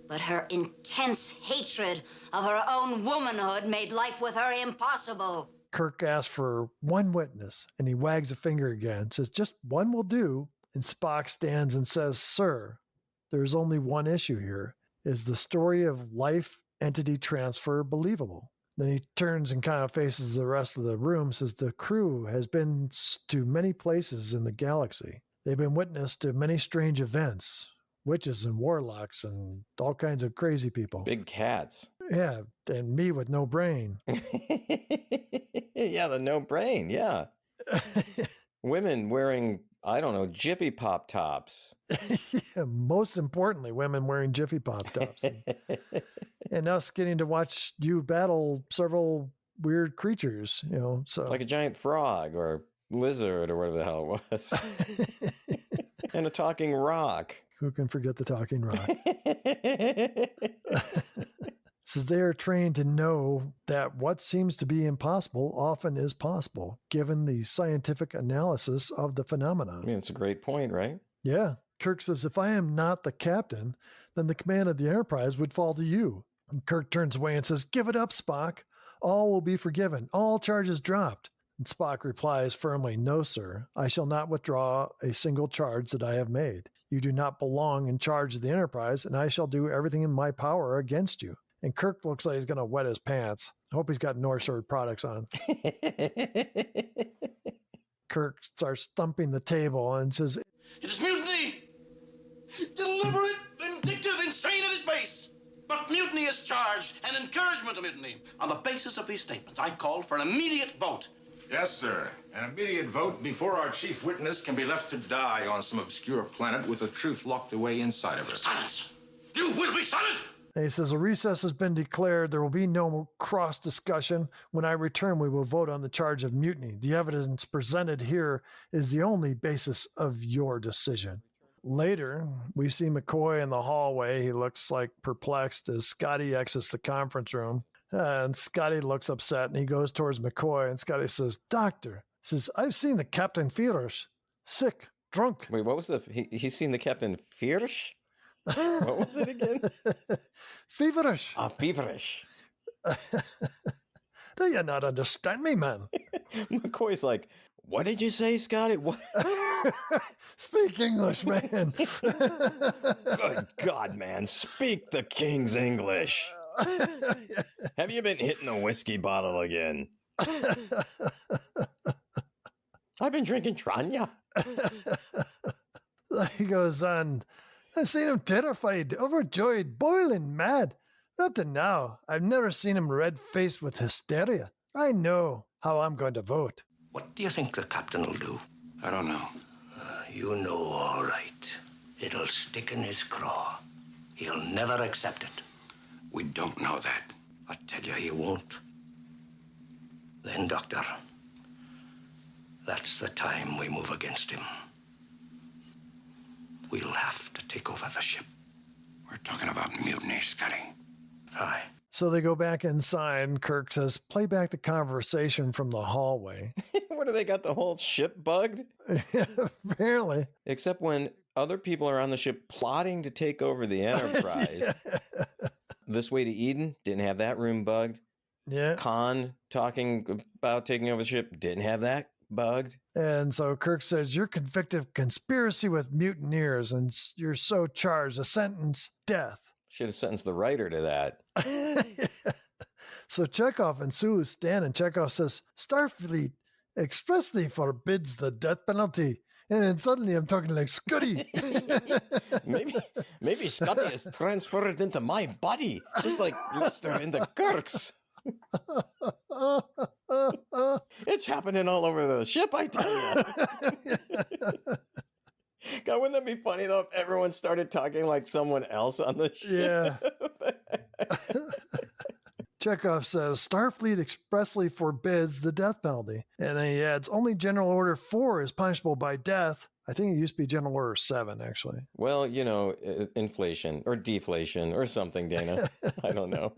But her intense hatred of her own womanhood made life with her impossible. Kirk asks for one witness, and he wags a finger again, says just one will do. And Spock stands and says, sir, there's only one issue here. Is the story of life entity transfer believable? Then he turns and kind of faces the rest of the room, says the crew has been to many places in the galaxy. They've been witness to many strange events, witches and warlocks and all kinds of crazy people. Big cats. Yeah, and me with no brain. Yeah, the no brain, yeah. Women wearing, I don't know, Jiffy Pop tops. Yeah, most importantly, women wearing Jiffy Pop tops. And us getting to watch you battle several weird creatures, so. Like a giant frog or lizard or whatever the hell it was. And a talking rock. Who can forget the talking rock? Says they are trained to know that what seems to be impossible often is possible, given the scientific analysis of the phenomenon. I mean, it's a great point, right? Yeah. Kirk says, if I am not the captain, then the command of the Enterprise would fall to you. And Kirk turns away and says, give it up, Spock. All will be forgiven. All charges dropped. And Spock replies firmly, no, sir. I shall not withdraw a single charge that I have made. You do not belong in charge of the Enterprise, and I shall do everything in my power against you. And Kirk looks like he's going to wet his pants. I hope he's got North Shore products on. Kirk starts thumping the table and says, it is mutiny! Deliberate, vindictive, insane at its base! But mutiny is charged and encouragement of mutiny. On the basis of these statements, I call for an immediate vote. Yes, sir. An immediate vote before our chief witness can be left to die on some obscure planet with the truth locked away inside of it. Silence! You will be silent! And he says, a recess has been declared. There will be no cross discussion. When I return, we will vote on the charge of mutiny. The evidence presented here is the only basis of your decision. Later, we see McCoy in the hallway. He looks like perplexed as Scotty exits the conference room. And Scotty looks upset and he goes towards McCoy. And Scotty says, Doctor, says, I've seen the Captain Feverish, sick, drunk. Wait, what was he's seen the Captain Feverish? What was it again? Feverish. Ah, feverish. Do you not understand me, man? McCoy's like, what did you say, Scotty? What? Speak English, man. Good God, man. Speak the King's English. Have you been hitting the whiskey bottle again? I've been drinking Tranya. He goes on, I've seen him terrified, overjoyed, boiling mad. Up to now, I've never seen him red-faced with hysteria. I know how I'm going to vote. What do you think the captain will do? I don't know. You know all right. It'll stick in his craw. He'll never accept it. We don't know that. I tell you he won't. Then, Doctor, that's the time we move against him. We'll have to take over the ship. We're talking about mutiny, Scotty. Aye. So they go back inside, and Kirk says, play back the conversation from the hallway. What, do they got the whole ship bugged? Apparently. Except when other people are on the ship plotting to take over the Enterprise. This Way to Eden didn't have that room bugged. Yeah. Khan talking about taking over the ship didn't have that bugged. And so Kirk says, you're convicted of conspiracy with mutineers, and you're so charged. A sentence, death. Should have sentenced the writer to that. So Chekhov and Sulu stand, and Chekhov says, Starfleet expressly forbids the death penalty. And then suddenly I'm talking like Scotty. maybe Scotty is transferred into my body, just like Lester into Kirk's. It's happening all over the ship, I tell you. God, wouldn't that that be funny though if everyone started talking like someone else on the ship? Yeah. Chekhov says Starfleet expressly forbids the death penalty. And then he adds, only General Order 4 is punishable by death. I think it used to be General Order 7, actually. Well, inflation or deflation or something, Dana. I don't know.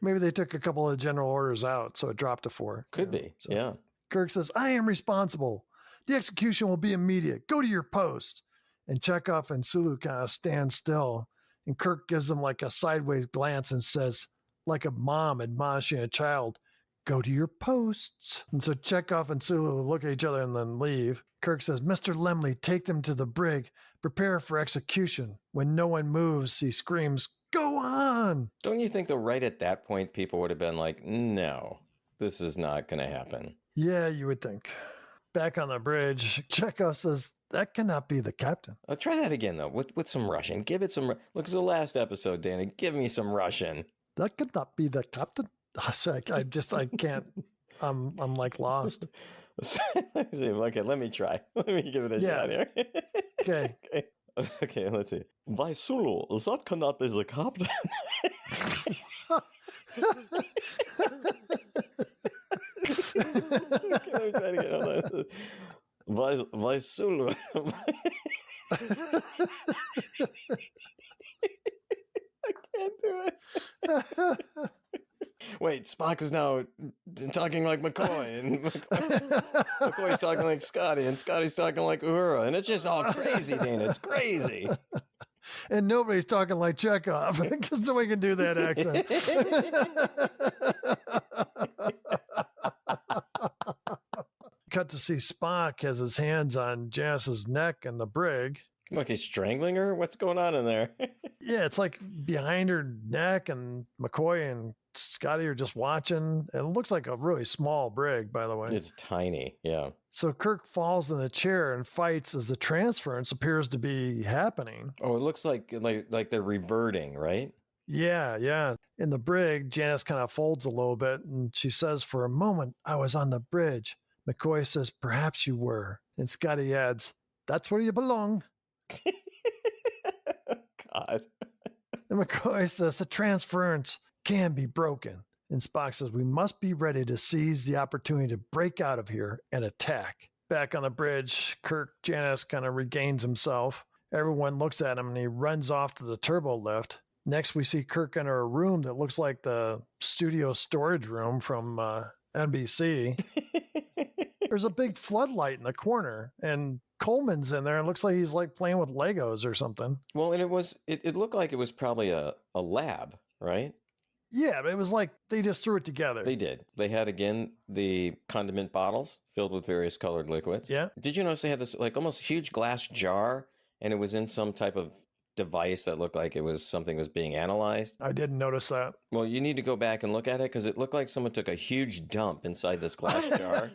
Maybe they took a couple of general orders out, so it dropped to 4. Could be, so. Yeah. Kirk says, I am responsible. The execution will be immediate. Go to your post. And Chekhov and Sulu kind of stand still. And Kirk gives them like a sideways glance and says, like a mom admonishing a child, go to your posts. And so Chekhov and Sulu look at each other and then leave. Kirk says, Mr. Lemley, take them to the brig. Prepare for execution. When no one moves, he screams, go on. Don't you think, though, right at that point, people would have been like, no, this is not going to happen? Yeah, you would think. Back on the bridge, Chekhov says, that cannot be the captain. I'll try that again, though, with some Russian. Give it some... Look, it's the last episode, Dana. Give me some Russian. That could not be the captain. I can't. I'm like lost. Okay, let me try. Let me give it a shot here. Okay. Okay, let's see. Vaisulu, that cannot be the captain. Vaisulu. I can't do it. Wait, Spock is now talking like McCoy, and McCoy's talking like Scotty, and Scotty's talking like Uhura, and it's just all crazy, Dana. It's crazy. And nobody's talking like Chekhov, because nobody can do that accent. Cut to see Spock has his hands on Janice's neck in the brig. Like he's strangling her? What's going on in there? Yeah, it's like behind her neck, and McCoy and Scotty are just watching. It looks like a really small brig, by the way. It's tiny, yeah. So Kirk falls in the chair and fights as the transference appears to be happening. Oh, it looks like they're reverting, right? Yeah. In the brig, Janice kind of folds a little bit, and she says, for a moment, I was on the bridge. McCoy says, perhaps you were. And Scotty adds, that's where you belong. God. And McCoy says, the transference can be broken. And Spock says, we must be ready to seize the opportunity to break out of here and attack. Back on the bridge, Kirk Janice kind of regains himself. Everyone looks at him and he runs off to the turbo lift. Next, we see Kirk enter a room that looks like the studio storage room from NBC. There's a big floodlight in the corner, and Coleman's in there. It looks like he's like playing with Legos or something. Well, and it looked like it was probably a lab, right? Yeah, but it was like they just threw it together. They did. They had, again, the condiment bottles filled with various colored liquids. Yeah. Did you notice they had this like almost huge glass jar, and it was in some type of device that looked like it was something was being analyzed? I didn't notice that. Well, you need to go back and look at it because it looked like someone took a huge dump inside this glass jar.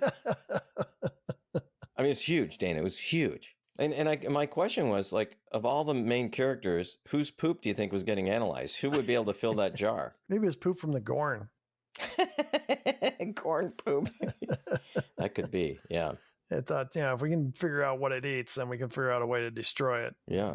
I mean, it's huge, Dana. It was huge. And my question was, like, of all the main characters, whose poop do you think was getting analyzed? Who would be able to fill that jar? Maybe it's poop from the Gorn. Gorn poop. That could be, yeah. I thought, if we can figure out what it eats, then we can figure out a way to destroy it. Yeah.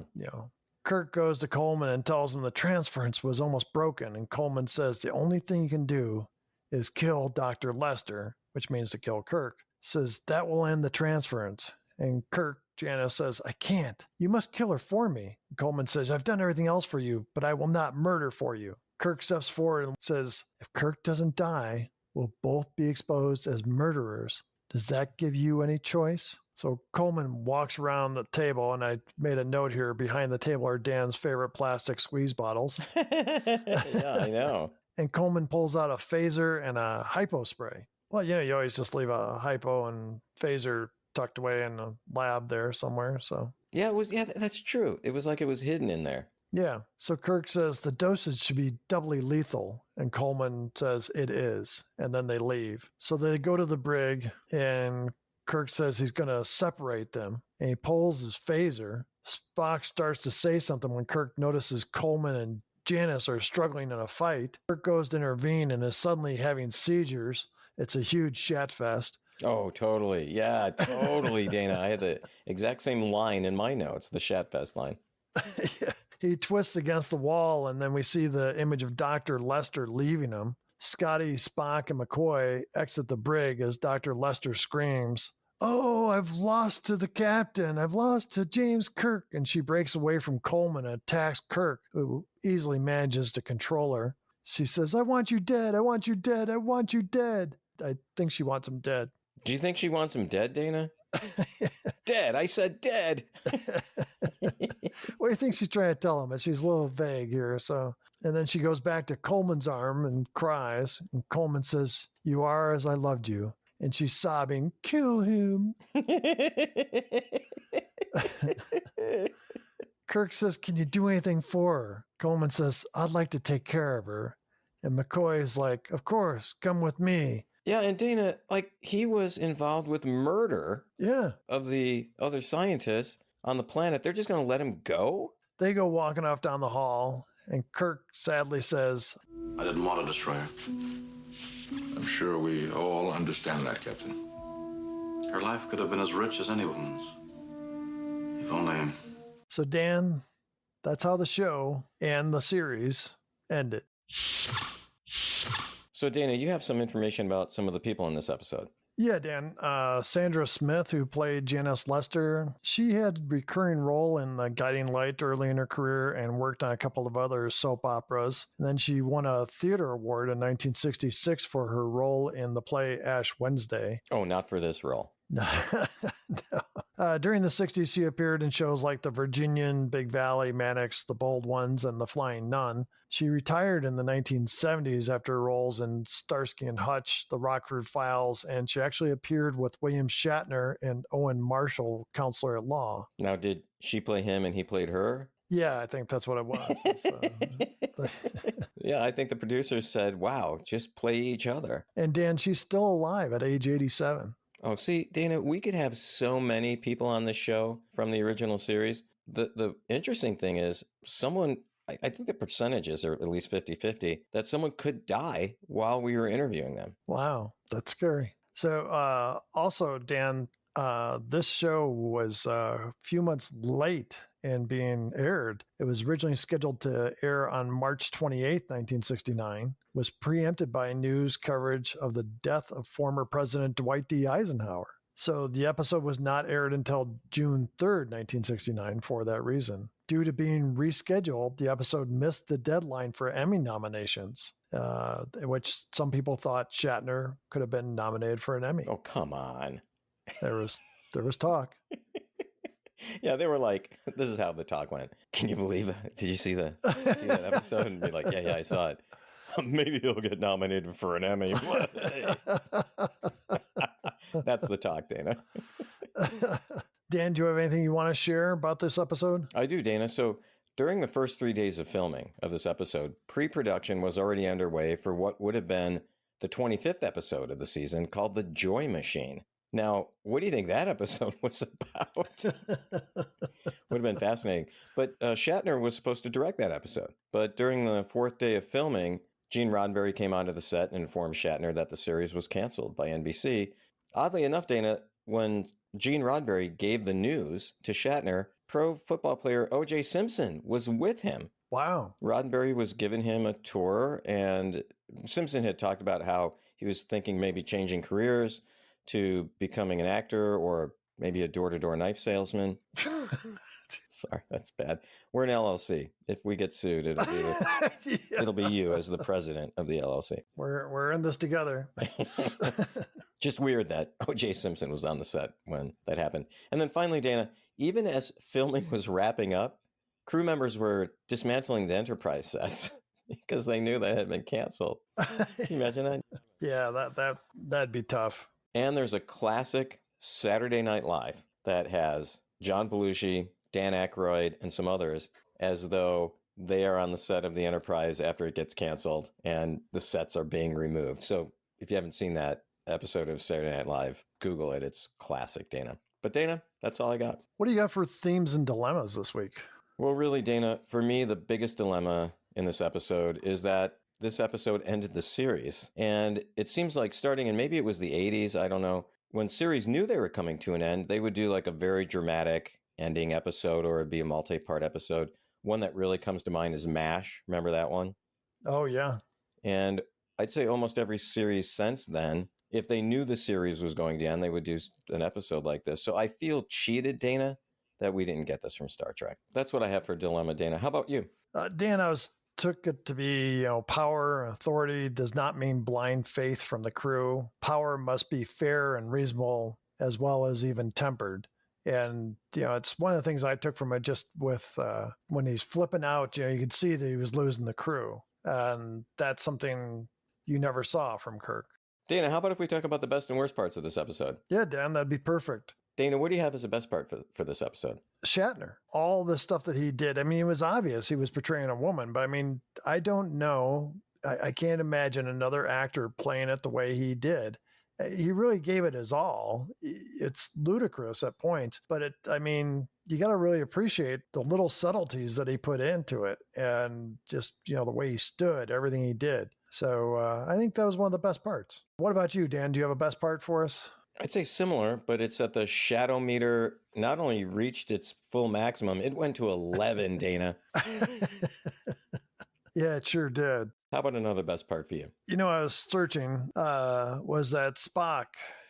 Kirk goes to Coleman and tells him the transference was almost broken. And Coleman says the only thing you can do is kill Dr. Lester, which means to kill Kirk. Says that will end the transference. And Kirk, Janice says, I can't. You must kill her for me. And Coleman says, I've done everything else for you, but I will not murder for you. Kirk steps forward and says, if Kirk doesn't die, we'll both be exposed as murderers. Does that give you any choice? So Coleman walks around the table, and I made a note here. Behind the table are Dan's favorite plastic squeeze bottles. Yeah, I know. And Coleman pulls out a phaser and a hypo spray. Well, you always just leave a hypo and phaser tucked away in a lab there somewhere. So yeah, that's true. It was like it was hidden in there. Yeah. So Kirk says the dosage should be doubly lethal, and Coleman says it is, and then they leave. So they go to the brig, and Kirk says he's going to separate them, and he pulls his phaser. Spock starts to say something when Kirk notices Coleman and Janice are struggling in a fight. Kirk goes to intervene and is suddenly having seizures. It's a huge shat fest. Oh, totally. Yeah, totally, Dana. I had the exact same line in my notes, the Shatfest line. Yeah. He twists against the wall, and then we see the image of Dr. Lester leaving him. Scotty, Spock, and McCoy exit the brig as Dr. Lester screams, "Oh, I've lost to the captain. I've lost to James Kirk." And she breaks away from Coleman and attacks Kirk, who easily manages to control her. She says, "I want you dead. I want you dead. I want you dead." I think she wants him dead. Do you think she wants him dead, Dana? Dead. I said dead. What do you think she's trying to tell him? She's a little vague here. So, and then she goes back to Coleman's arm and cries. And Coleman says, "You are as I loved you." And she's sobbing, "Kill him." Kirk says, "Can you do anything for her?" Coleman says, "I'd like to take care of her." And McCoy is like, "Of course, come with me." Yeah, and Dana, like, he was involved with murder of the other scientists on the planet. They're just going to let him go? They go walking off down the hall, and Kirk sadly says, I didn't want to destroy her. I'm sure we all understand that, Captain. Her life could have been as rich as any woman's. If only... So, Dan, that's how the show and the series ended. So, Dana, you have some information about some of the people in this episode. Yeah, Dan. Sandra Smith, who played Janice Lester, she had a recurring role in The Guiding Light early in her career and worked on a couple of other soap operas. And then she won a theater award in 1966 for her role in the play Ash Wednesday. Oh, not for this role. No. During the 60s, she appeared in shows like The Virginian, Big Valley, Mannix, The Bold Ones, and The Flying Nun. She retired in the 1970s after roles in Starsky and Hutch, The Rockford Files, and she actually appeared with William Shatner and Owen Marshall, Counselor at Law. Now, did she play him and he played her? Yeah, I think that's what it was. Yeah, I think the producers said, wow, just play each other. And Dan, she's still alive at age 87. Oh, see, Dana, we could have so many people on this show from the original series. The interesting thing is someone, I think the percentages are at least 50-50, that someone could die while we were interviewing them. Wow, that's scary. So also, Dan, this show was a few months late in being aired. It was originally scheduled to air on March 28th, 1969, was preempted by news coverage of the death of former President Dwight D. Eisenhower. So the episode was not aired until June 3rd, 1969 for that reason. Due to being rescheduled, the episode missed the deadline for Emmy nominations, in which some people thought Shatner could have been nominated for an Emmy. Oh, come on. There was talk. Yeah, they were like, this is how the talk went. Can you believe it? Did you see that episode? And be like, yeah, I saw it. Maybe he'll get nominated for an Emmy. That's the talk, Dana. Dan, do you have anything you want to share about this episode? I do, Dana. So during the first 3 days of filming of this episode, pre-production was already underway for what would have been the 25th episode of the season called The Joy Machine. Now, what do you think that episode was about? Would have been fascinating. But Shatner was supposed to direct that episode. But during the fourth day of filming, Gene Roddenberry came onto the set and informed Shatner that the series was canceled by NBC. Oddly enough, Dana, when Gene Roddenberry gave the news to Shatner, pro football player O.J. Simpson was with him. Wow. Roddenberry was giving him a tour, and Simpson had talked about how he was thinking maybe changing careers to becoming an actor or maybe a door-to-door knife salesman. Sorry, that's bad. We're an LLC. If we get sued, it'll be you as the president of the LLC. We're in this together. Just weird that O.J. Simpson was on the set when that happened. And then finally, Dana, even as filming was wrapping up, crew members were dismantling the Enterprise sets because they knew that had been canceled. Can you imagine that? Yeah, that'd be tough. And there's a classic Saturday Night Live that has John Belushi, Dan Aykroyd, and some others as though they are on the set of the Enterprise after it gets canceled and the sets are being removed. So if you haven't seen that episode of Saturday Night Live, Google it. It's classic, Dana. But Dana, that's all I got. What do you got for themes and dilemmas this week? Well, really, Dana, for me, the biggest dilemma in this episode is that this episode ended the series. And it seems like starting in maybe it was the 80s, I don't know, when series knew they were coming to an end, they would do like a very dramatic ending episode, or it'd be a multi-part episode. One that really comes to mind is MASH. Remember that one? Oh, yeah. And I'd say almost every series since then, if they knew the series was going to end, they would do an episode like this. So I feel cheated, Dana, that we didn't get this from Star Trek. That's what I have for Dilemma, Dana. How about you? Dan, took it to be, power and authority does not mean blind faith from the crew. Power must be fair and reasonable, as well as even tempered. And, it's one of the things I took from it just with when he's flipping out, you could see that he was losing the crew. And that's something you never saw from Kirk. Dana, how about if we talk about the best and worst parts of this episode? Yeah, Dan, that'd be perfect. Dana, what do you have as the best part for this episode? Shatner, all the stuff that he did. I mean, it was obvious he was portraying a woman, but I mean, I don't know. I can't imagine another actor playing it the way he did. He really gave it his all. It's ludicrous at points, but you got to really appreciate the little subtleties that he put into it and just, the way he stood, everything he did. So I think that was one of the best parts. What about you, Dan? Do you have a best part for us? I'd say similar, but it's that the shadow meter not only reached its full maximum, it went to 11, Dana. Yeah, it sure did. How about another best part for you? I was searching, was that Spock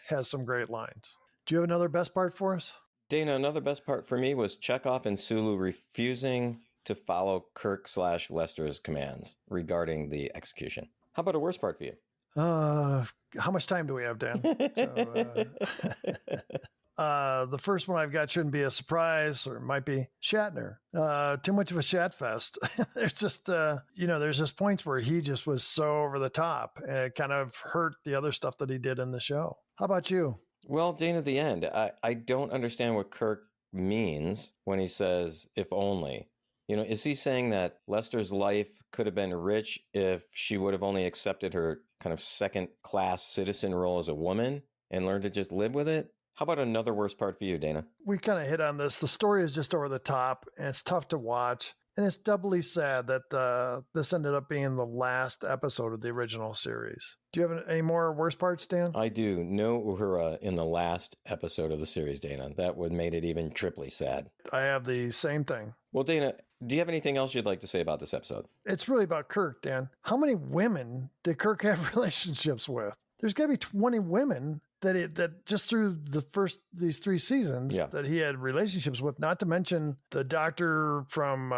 has some great lines. Do you have another best part for us? Dana, another best part for me was Chekhov and Sulu refusing to follow Kirk/Lester's commands regarding the execution. How about a worst part for you? How much time do we have, Dan? The first one I've got shouldn't be a surprise, or it might be Shatner. Too much of a Shat fest. There's just, there's just points where he just was so over the top, and it kind of hurt the other stuff that he did in the show. How about you? Well, Dana, the end. I don't understand what Kirk means when he says, if only. Is he saying that Lester's life could have been rich if she would have only accepted her kind of second-class citizen role as a woman and learned to just live with it? How about another worst part for you, Dana? We kind of hit on this. The story is just over the top, and it's tough to watch. And it's doubly sad that this ended up being the last episode of the original series. Do you have any more worst parts, Dan? I do. No Uhura in the last episode of the series, Dana. That would made it even triply sad. I have the same thing. Well, Dana, do you have anything else you'd like to say about this episode? It's really about Kirk, Dan. How many women did Kirk have relationships with? There's got to be 20 women that just through these 3 seasons that he had relationships with, not to mention the doctor from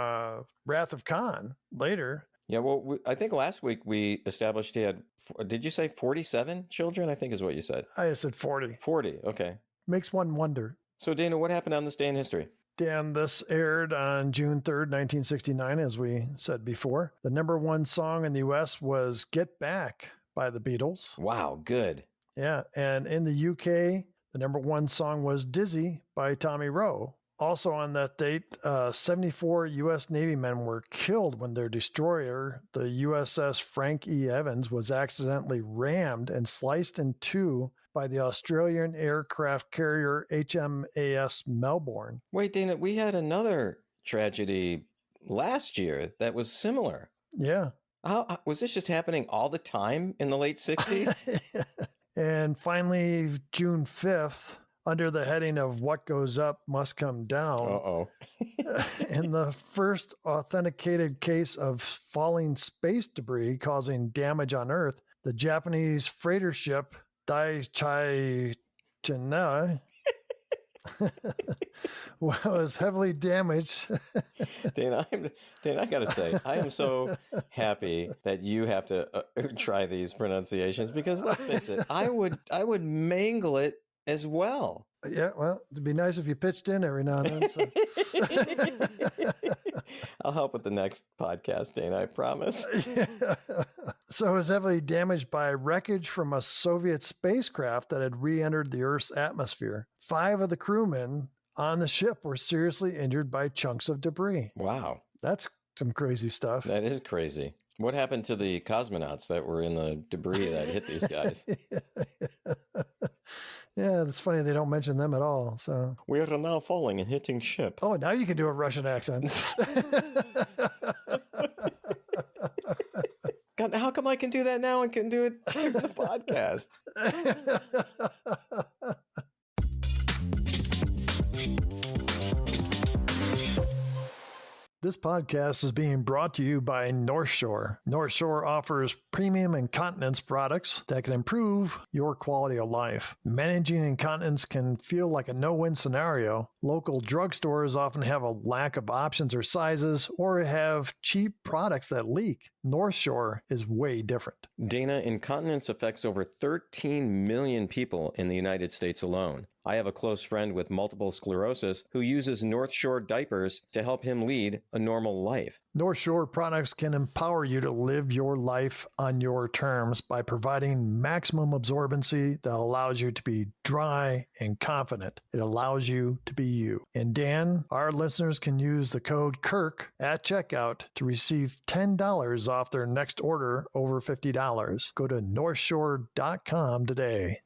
Wrath of Khan later. Yeah, well, I think last week we established he had, did you say 47 children? I think is what you said. I said 40. 40, okay. Makes one wonder. So, Dana, what happened on this day in history? Dan, this aired on June 3rd, 1969, as we said before. The #1 song in the U.S. was Get Back by the Beatles. Wow, good. Yeah, and in the UK, the #1 song was Dizzy by Tommy Roe. Also on that date, 74 U.S. Navy men were killed when their destroyer, the USS Frank E. Evans, was accidentally rammed and sliced in two by the Australian aircraft carrier HMAS Melbourne. Wait, Dana, we had another tragedy last year that was similar. Yeah. How was this just happening all the time in the late 60s? And finally, June 5th, under the heading of What Goes Up Must Come Down, in the first authenticated case of falling space debris causing damage on Earth, the Japanese freighter ship Daiichi China was heavily damaged. Dana, I gotta say, I am so happy that you have to try these pronunciations, because let's face it, I would mangle it as well. Yeah, well, it'd be nice if you pitched in every now and then. So. I'll help with the next podcast, Dana, I promise. Yeah. So it was heavily damaged by wreckage from a Soviet spacecraft that had re-entered the Earth's atmosphere. 5 of the crewmen on the ship were seriously injured by chunks of debris. Wow. That's some crazy stuff. That is crazy. What happened to the cosmonauts that were in the debris that hit these guys? Yeah, it's funny they don't mention them at all. So we are now falling and hitting ship. Oh, now you can do a Russian accent. God, how come I can do that now and can do it during the podcast? podcast is being brought to you by North Shore. North Shore offers premium incontinence products that can improve your quality of life. Managing incontinence can feel like a no-win scenario. Local drugstores often have a lack of options or sizes, or have cheap products that leak. North Shore is way different. Dana, incontinence affects over 13 million people in the United States alone. I have a close friend with multiple sclerosis who uses North Shore diapers to help him lead a normal life. North Shore products can empower you to live your life on your terms by providing maximum absorbency that allows you to be dry and confident. It allows you to be you. And Dan, our listeners can use the code KIRK at checkout to receive $10 off their next order over $50. Go to northshore.com today.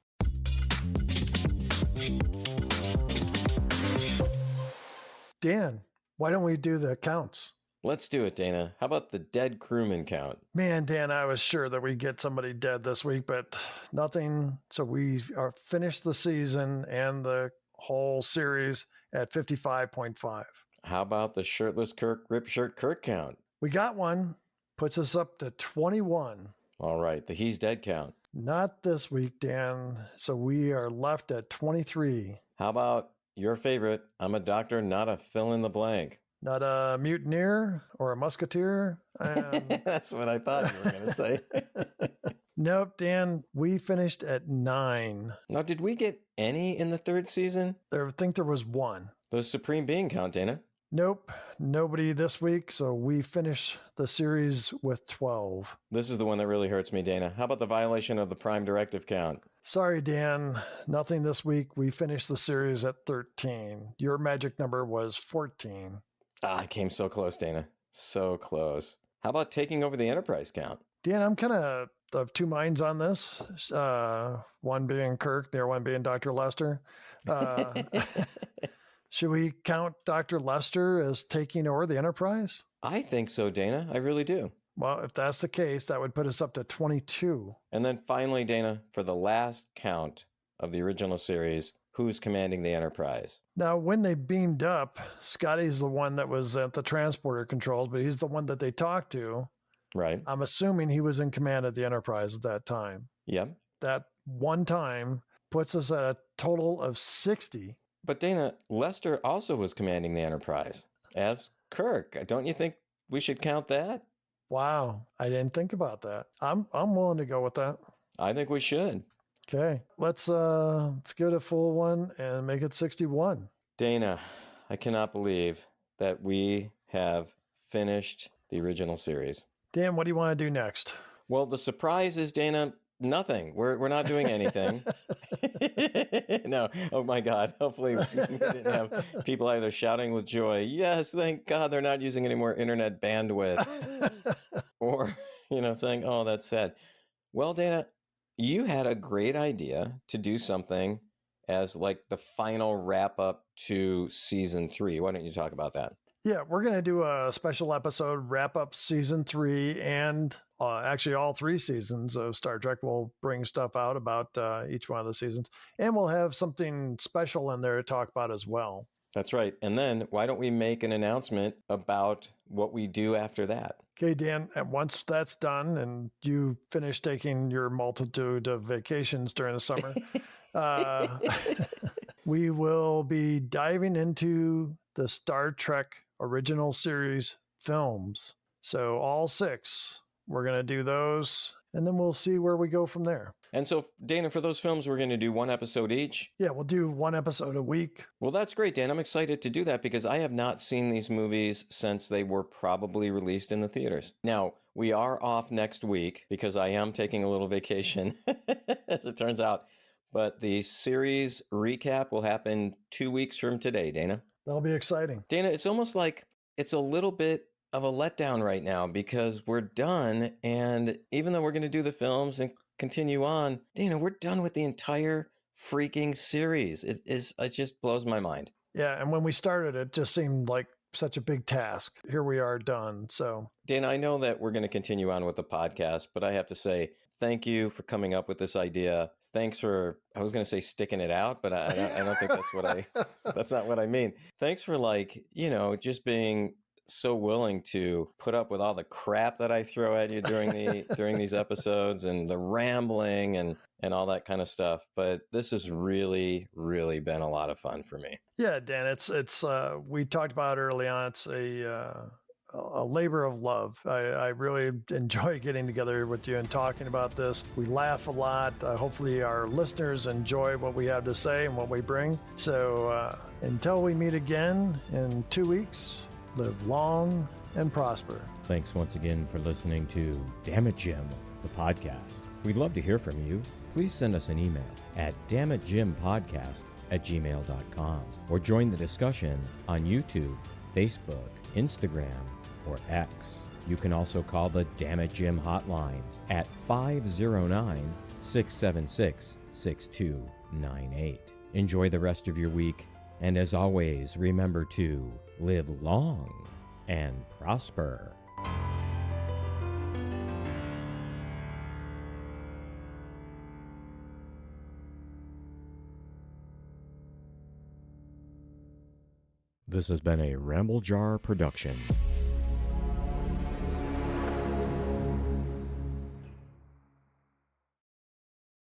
Dan, why don't we do the counts? Let's do it, Dana. How about the dead crewman count? Man, Dan, I was sure that we'd get somebody dead this week, but nothing. So we are finished the season and the whole series at 55.5. How about the shirtless Kirk, rip shirt Kirk count? We got one. Puts us up to 21. All right, the he's dead count. Not this week, Dan. So we are left at 23. How about your favorite, I'm a doctor, not a fill in the blank? Not a mutineer or a musketeer. That's what I thought you were going to say. Nope, Dan, we finished at 9. Now, did we get any in the third season? I think there was one. The Supreme Being count, Dana? Nope, nobody this week, so we finish the series with 12. This is the one that really hurts me, Dana. How about the violation of the Prime Directive count? Sorry, Dan, nothing this week. We finished the series at 13. Your magic number was 14. I came so close, Dana. So close. How about taking over the Enterprise count? Dan, I'm kind of two minds on this. One being Kirk, the other one being Dr. Lester. Should we count Dr. Lester as taking over the Enterprise? I think so, Dana. I really do. Well, if that's the case, that would put us up to 22. And then finally, Dana, for the last count of the original series, who's commanding the Enterprise? Now, when they beamed up, Scotty's the one that was at the transporter controls, but he's the one that they talked to. Right. I'm assuming he was in command of the Enterprise at that time. Yep. That one time puts us at a total of 60. But Dana, Lester also was commanding the Enterprise as Kirk. Don't you think we should count that? Wow, I didn't think about that. I'm willing to go with that. I think we should. Okay, let's give it a full one and make it 61. Dana, I cannot believe that we have finished the original series. Dan, what do you want to do next? Well, the surprise is, Dana, nothing. We're not doing anything. No. Oh my God. Hopefully we didn't have people either shouting with joy, yes, thank God they're not using any more internet bandwidth, or, saying, oh, that's sad. Well, Dana, you had a great idea to do something as like the final wrap up to season 3. Why don't you talk about that? Yeah, we're going to do a special episode, wrap up season 3, and actually all 3 seasons of Star Trek. We'll bring stuff out about each one of the seasons, and we'll have something special in there to talk about as well. That's right. And then why don't we make an announcement about what we do after that? Okay, Dan, and once that's done and you finish taking your multitude of vacations during the summer, we will be diving into the Star Trek original series films. So all 6, we're going to do those, and then we'll see where we go from there. And so, Dana, for those films, we're going to do 1 episode each? Yeah, we'll do 1 episode a week. Well, that's great, Dan. I'm excited to do that because I have not seen these movies since they were probably released in the theaters. Now, we are off next week because I am taking a little vacation, as it turns out. But the series recap will happen 2 weeks from today, Dana. That'll be exciting. Dana, it's almost like it's a little bit of a letdown right now because we're done. And even though we're going to do the films and continue on, Dana, we're done with the entire freaking series. It just blows my mind. Yeah, and when we started, it just seemed like such a big task. Here we are done. So, Dana, I know that we're going to continue on with the podcast, but I have to say thank you for coming up with this idea. Thanks for, I was going to say sticking it out, but I don't think that's not what I mean. Thanks for just being so willing to put up with all the crap that I throw at you during these episodes and the rambling and all that kind of stuff. But this has really, really been a lot of fun for me. Yeah, Dan, it's we talked about it early on. It's a labor of love. I really enjoy getting together with you and talking about this. We laugh a lot. Hopefully our listeners enjoy what we have to say and what we bring. So until we meet again in 2 weeks, live long and prosper. Thanks once again for listening to Damn It Jim, the podcast. We'd love to hear from you. Please send us an email at dammitjimpodcast@gmail.com or join the discussion on YouTube, Facebook, Instagram, or X. You can also call the Damn It Jim hotline at 509-676-6298. Enjoy the rest of your week, and as always, remember to live long and prosper. This has been a Ramble Jar production.